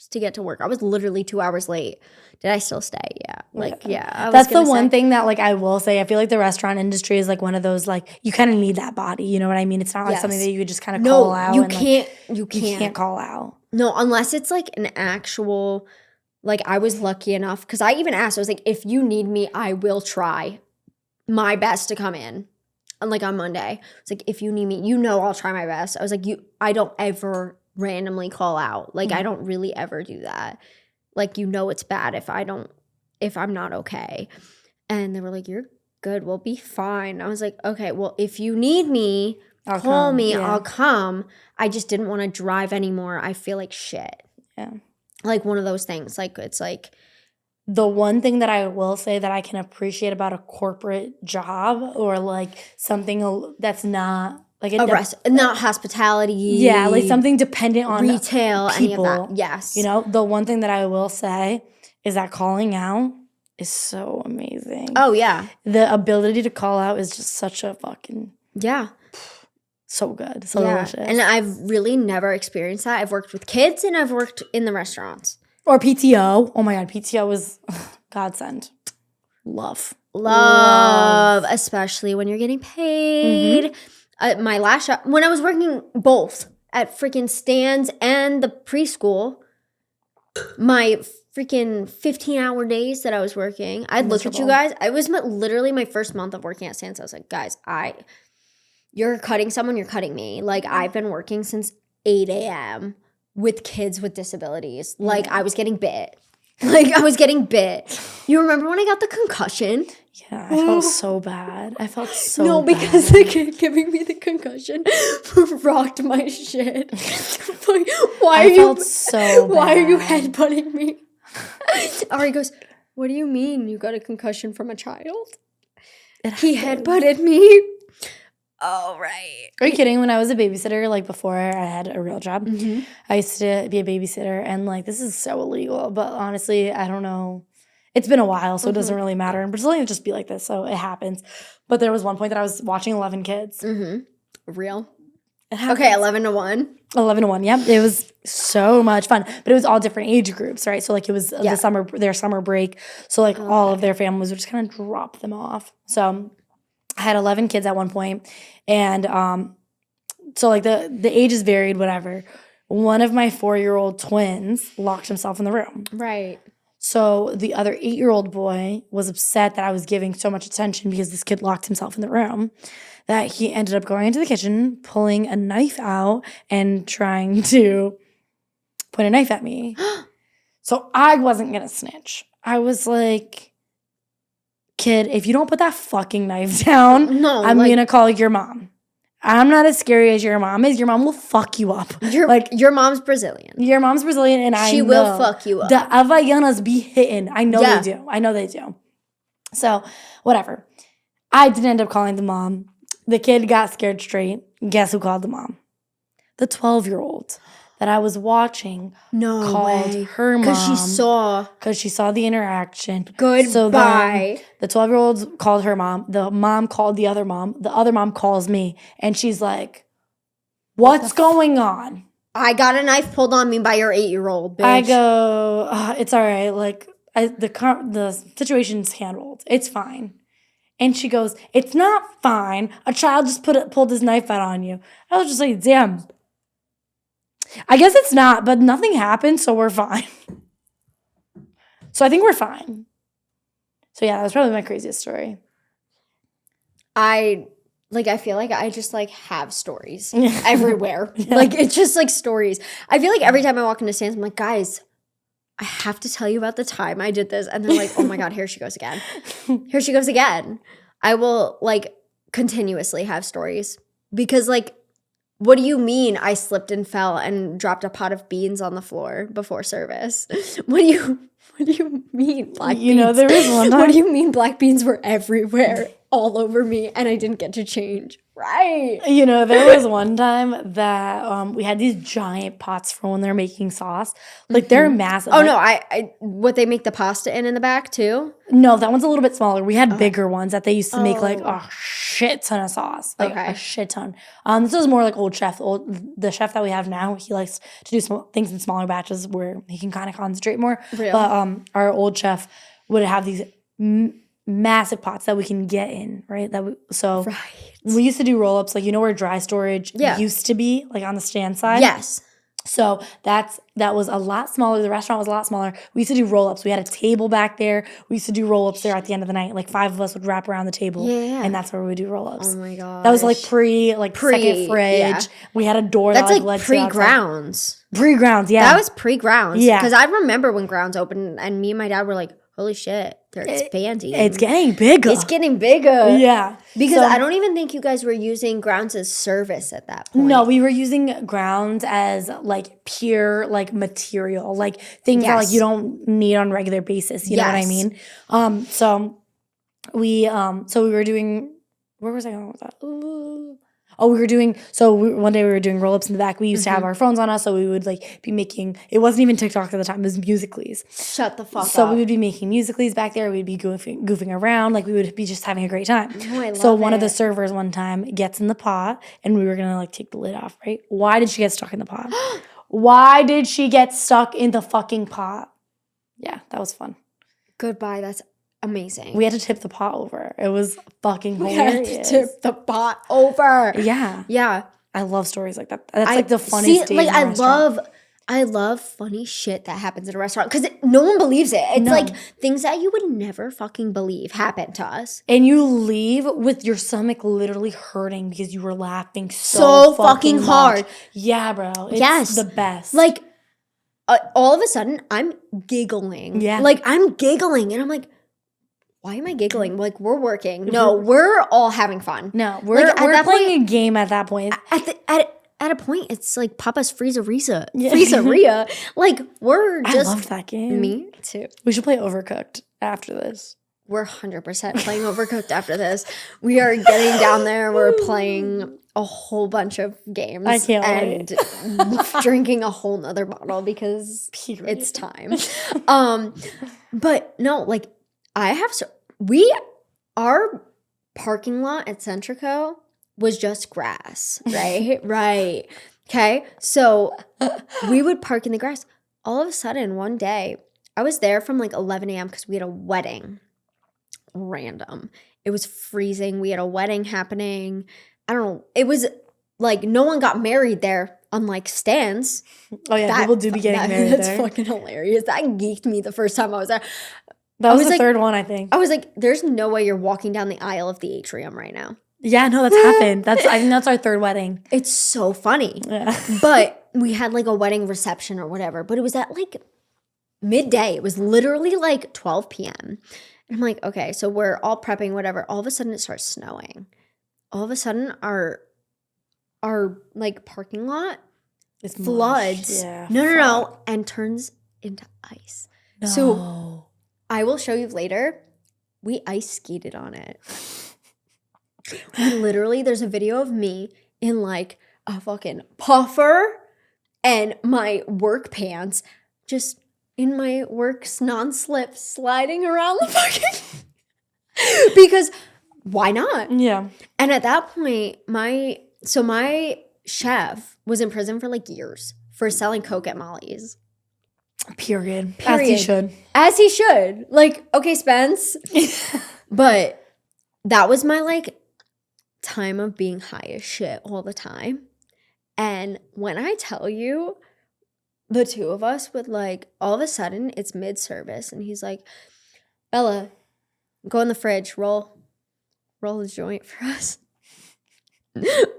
to get to work. I was literally 2 hours late. Did I still stay? Yeah. Like, yeah. That's the one thing that, like, I will say. I feel like the restaurant industry is, like, one of those, like, you kind of need that body. You know what I mean? It's not, like, something that you could just kind of call out. You can't call out. No, unless it's, like, an actual, like, I was lucky enough. Because I even asked, I was like, if you need me, I will try my best to come in. And, like, on Monday. It's like, if you need me, I'll try my best. I was like, I don't ever randomly call out. Like, I don't really ever do that. Like, it's bad if I'm not okay. And they were like, you're good. We'll be fine. I was like, okay, well, if you need me, call me. Yeah. I'll come. I just didn't want to drive anymore. I feel like shit. Yeah. Like one of those things. Like, it's like. The one thing that I will say that I can appreciate about a corporate job or, like, something that's not like not hospitality. Yeah, like something dependent on retail, people. Any of that. Yes. The one thing that I will say is that calling out is so amazing. Oh, yeah. The ability to call out is just such a fucking so good. So delicious. And I've really never experienced that. I've worked with kids and I've worked in the restaurants. Or PTO. Oh my God, PTO was godsend. Love. Especially when you're getting paid. My last job, when I was working both at freaking Stan's and the preschool, my freaking 15-hour days that I was working, I'd look at you guys. It was literally my first month of working at Stan's. I was like, guys, you're cutting someone, you're cutting me. Like, I've been working since 8 a.m. with kids with disabilities. Like, I was getting bit. You remember when I got the concussion? Yeah, I felt so bad. No, because the kid giving me the concussion rocked my shit. Why are you headbutting me? Ari goes, what do you mean you got a concussion from a child? He headbutted me. Oh, right. Are you kidding? When I was a babysitter, like, before I had a real job, I used to be a babysitter, and, like, this is so illegal, but honestly, I don't know. It's been a while, so it doesn't really matter. In Brazil, it just be like this, so it happens. But there was one point that I was watching 11 kids. Real? Okay, 11 to 1. 11 to 1, yep. It was so much fun. But it was all different age groups, right? So, like, it was their summer break. So, like, all of their families would just kind of drop them off. So I had 11 kids at one point, and so, like, the ages varied, whatever. One of my 4-year-old twins locked himself in the room. Right. So the other 8-year-old boy was upset that I was giving so much attention because this kid locked himself in the room that he ended up going into the kitchen, pulling a knife out, and trying to point a knife at me. So I wasn't going to snitch. I was like, kid, if you don't put that fucking knife down, I'm going to call your mom. I'm not as scary as your mom is. Your mom will fuck you up. Your mom's Brazilian. Your mom's Brazilian, and she will fuck you up. The Havaianas be hitting. I know they do. So, whatever. I didn't end up calling the mom. The kid got scared straight. Guess who called the mom? The 12-year-old that I was watching called her mom. Because she saw the interaction. Goodbye. So then the 12-year-old called her mom. The mom called the other mom. The other mom calls me. And she's like, what's going on? I got a knife pulled on me by your 8-year-old, bitch. I go, it's all right. Like, the situation's handled. It's fine. And she goes, it's not fine. A child just pulled his knife out on you. I was just like, damn. I guess it's not, but nothing happened, so we're fine. So I think we're fine. So yeah, that was probably my craziest story. I feel like I just, like, have stories everywhere. Yeah. Like, it's just, like, stories. I feel like every time I walk into Sam's, I'm like, guys, I have to tell you about the time I did this. And they're like, oh, my God, here she goes again. Here she goes again. I will, like, continuously have stories. Because, like, what do you mean I slipped and fell and dropped a pot of beans on the floor before service? What do you mean black beans? There was one time. What do you mean black beans were everywhere? all over me and I didn't get to change. Right. You know, there was one time that we had these giant pots for when they're making sauce. Like, they're massive. Oh, like, no, I what they make the pasta in the back, too? No, that one's a little bit smaller. We had bigger ones that they used to make, like, a shit ton of sauce. Like, a shit ton. This was more like old chef. The chef that we have now, he likes to do things in smaller batches where he can kind of concentrate more. Real. But our old chef would have these massive pots that we can get in, right? We used to do roll-ups, like, you know where dry storage used to be, like on the stand side? Yes. So that was a lot smaller. The restaurant was a lot smaller. We used to do roll-ups. We had a table back there. We used to do roll-ups there at the end of the night. Like 5 of us would wrap around the table. Yeah. And that's where we would do roll-ups. Oh my god. That was like second fridge. Yeah. We had a door that's that like led pre-grounds. Pre-grounds, yeah. That was pre-grounds. Yeah. Because I remember when grounds opened and me and my dad were like, holy shit, they're expanding. It's getting bigger. It's getting bigger. Yeah. Because I don't even think you guys were using grounds as service at that point. No, we were using grounds as like pure like material, like things that like you don't need on a regular basis. You know what I mean? So we were doing, where was I going with that? One day we were doing roll-ups in the back. We used to have our phones on us, so we would like be making, it wasn't even TikTok at the time, it was Musical.lys. Shut the fuck up. So we would be making Musical.lys back there. We'd be goofing around. Like we would be just having a great time. Oh, I so love one of it. the servers one time gets in the pot and we were going to like take the lid off, right? Why did she get stuck in the pot? Why did she get stuck in the fucking pot? Yeah, that was fun. Goodbye, that's amazing. We had to tip the pot over. It was fucking hilarious. We had to tip the pot over. Yeah. Yeah. I love stories like that. That's like the funniest days in a restaurant. I love funny shit that happens in a restaurant because no one believes it. It's like things that you would never fucking believe happen to us. And you leave with your stomach literally hurting because you were laughing so fucking hard. Yeah, bro. It's the best. Like, all of a sudden, I'm giggling. Yeah. Like, I'm giggling. And I'm like, why am I giggling? Like, we're working. No, we're all having fun. No, we're playing a game at that point. At a point, it's like Papa's Freezer-Risa. Freezer-Ria. Like, we're just... I loved that game. Me too. We should play Overcooked after this. We're 100% playing Overcooked after this. We are getting down there. We're playing a whole bunch of games. I can't wait. And drinking a whole nother bottle because it's time. But no, like, our parking lot at Centrico was just grass, right? Right. Okay. So we would park in the grass. All of a sudden, one day, I was there from like 11 a.m. because we had a wedding. Random. It was freezing. We had a wedding happening. I don't know. It was like no one got married there, unlike Stan's. Oh, yeah. People do be getting married there. That's there. fucking hilarious. That geeked me the first time I was there. That was the third one, I think. I was like, there's no way you're walking down the aisle of the atrium right now. Yeah, no, that's happened. I think that's our third wedding. It's so funny. Yeah. But we had like a wedding reception or whatever, but it was at like midday. It was literally like 12 p.m. And I'm like, okay, so we're all prepping, whatever. All of a sudden it starts snowing. All of a sudden our like parking lot floods. Yeah, No, and turns into ice. No. So I will show you later. We ice skated on it. Literally, there's a video of me in like a fucking puffer and my work pants, just in my work non-slip, sliding around the fucking because why not? Yeah. And at that point, my chef was in prison for like years for selling coke at Molly's. Period. As he should. As he should. Like, okay, Spence. But that was my like time of being high as shit all the time. And when I tell you, the two of us would like, all of a sudden it's mid-service and he's like, Bella, go in the fridge, roll a joint for us.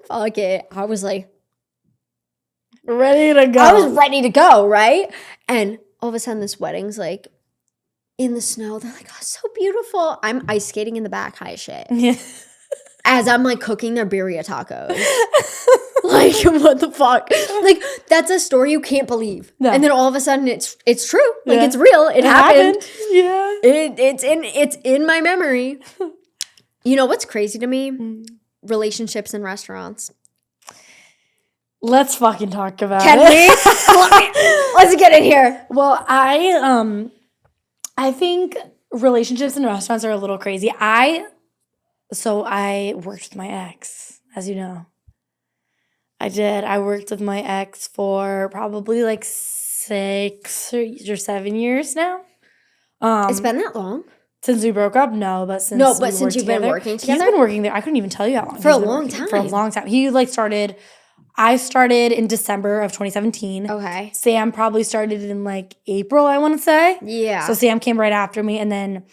Fuck it. I was like, ready to go. I was ready to go, right? And all of a sudden this wedding's like in the snow. They're like, oh, so beautiful. I'm ice skating in the back, high as shit. Yeah. As I'm like cooking their birria tacos. Like, what the fuck? Like, that's a story you can't believe. No. And then all of a sudden it's true. Like, it's real. It happened. Yeah. It's in my memory. You know what's crazy to me? Relationships in restaurants. Let's fucking talk about Can it. we? Let's get in here. Well, I think relationships in restaurants are a little crazy. So I worked with my ex, as you know. I did. I worked with my ex for probably like 6 or 7 years now. It's been that long? Since we broke up? No, but since you've been working together? He's been working there. I couldn't even tell you how long. For a long time. For a long time. I started in December of 2017. Okay. Sam probably started in like April, I want to say. Yeah. So Sam came right after me. And then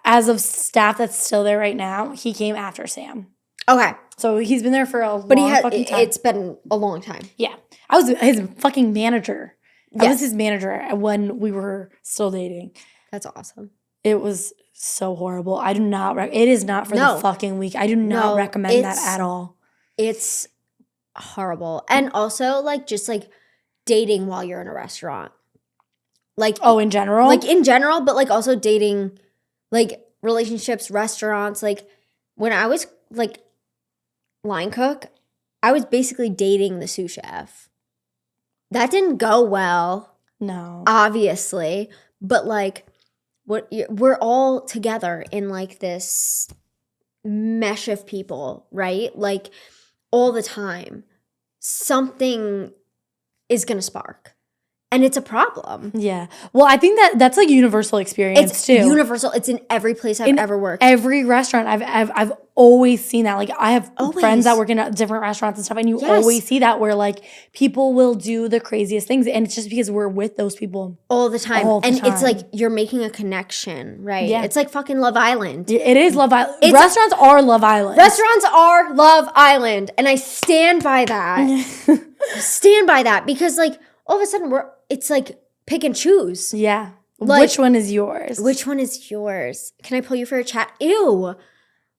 as of staff that's still there right now, he came after Sam. Okay. So he's been there for a long fucking time. It's been a long time. Yeah. I was his fucking manager. Yes. I was his manager when we were still dating. That's awesome. It was so horrible. I do not it is not for the fucking weak. I do not recommend that at all. It's horrible. And also like just like dating while you're in a restaurant. Like in general? Like in general, but like also dating like relationships, restaurants. Like when I was like line cook, I was basically dating the sous chef. That didn't go well. No. Obviously. But like we're all together in like this mesh of people, right? Like all the time. Something is going to spark. And it's a problem. Yeah. Well, I think that's like universal experience too. It's universal. It's in every place I've ever worked. Every restaurant I've always seen that. Like I have friends that work in different restaurants and stuff, and you always see that where like people will do the craziest things, and it's just because we're with those people all the time. It's like you're making a connection, right? Yeah. It's like fucking Love Island. It is Love Island. Restaurants are Love Island. Restaurants are Love Island, and I stand by that. Stand by that because like all of a sudden it's like pick and choose. Yeah. Like, which one is yours? Which one is yours? Can I pull you for a chat? Ew.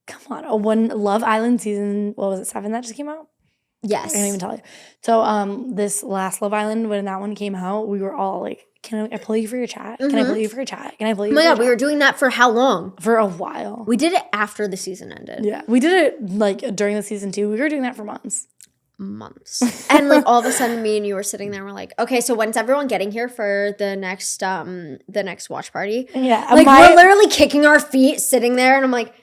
Come on. One Love Island season, what was it, 7 that just came out? Yes. I can't even tell you. So this last Love Island, when that one came out, we were all like, can I pull you for your chat? Can I pull you for a chat? Can I pull you for a chat? Oh my God, we were doing that for how long? For a while. We did it after the season ended. Yeah. We did it like during the season 2. We were doing that for months. And like all of a sudden me and you were sitting there and we're like, okay, so when's everyone getting here for the next watch party? Yeah. Like we're literally kicking our feet sitting there and I'm like,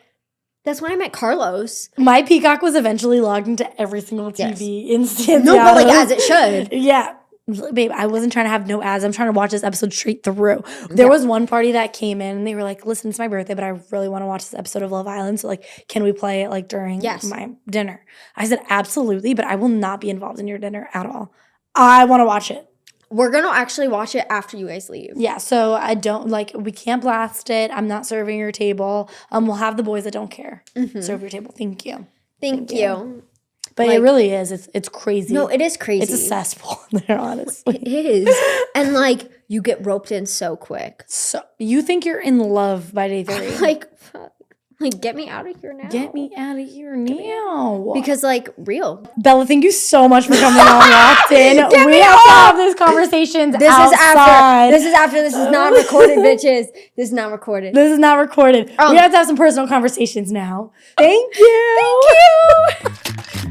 that's when I met Carlos. My Peacock was eventually logged into every single TV in Santiago. No, but like as it should. Yeah. Babe, I wasn't trying to have no ads. I'm trying to watch this episode straight through. There was one party that came in and they were like, listen, it's my birthday, but I really want to watch this episode of Love Island. So like, can we play it like during my dinner? I said, absolutely, but I will not be involved in your dinner at all. I want to watch it. We're going to actually watch it after you guys leave. Yeah, so I don't, like, we can't blast it. I'm not serving your table. We'll have the boys that don't care serve your table. Thank you. Thank you. But like, it really is. It's crazy. No, it is crazy. It's a cesspool there, honestly. It is. And, like, you get roped in so quick. So you think you're in love by day 3. Like, fuck. Like, get me out of here now. Get me out of here now. Because, like, real. Bella, thank you so much for coming on Locked In. We have to have these conversations outside. This is after. This is not recorded, bitches. This is not recorded. This is not recorded. We have to have some personal conversations now. Thank you. Thank you.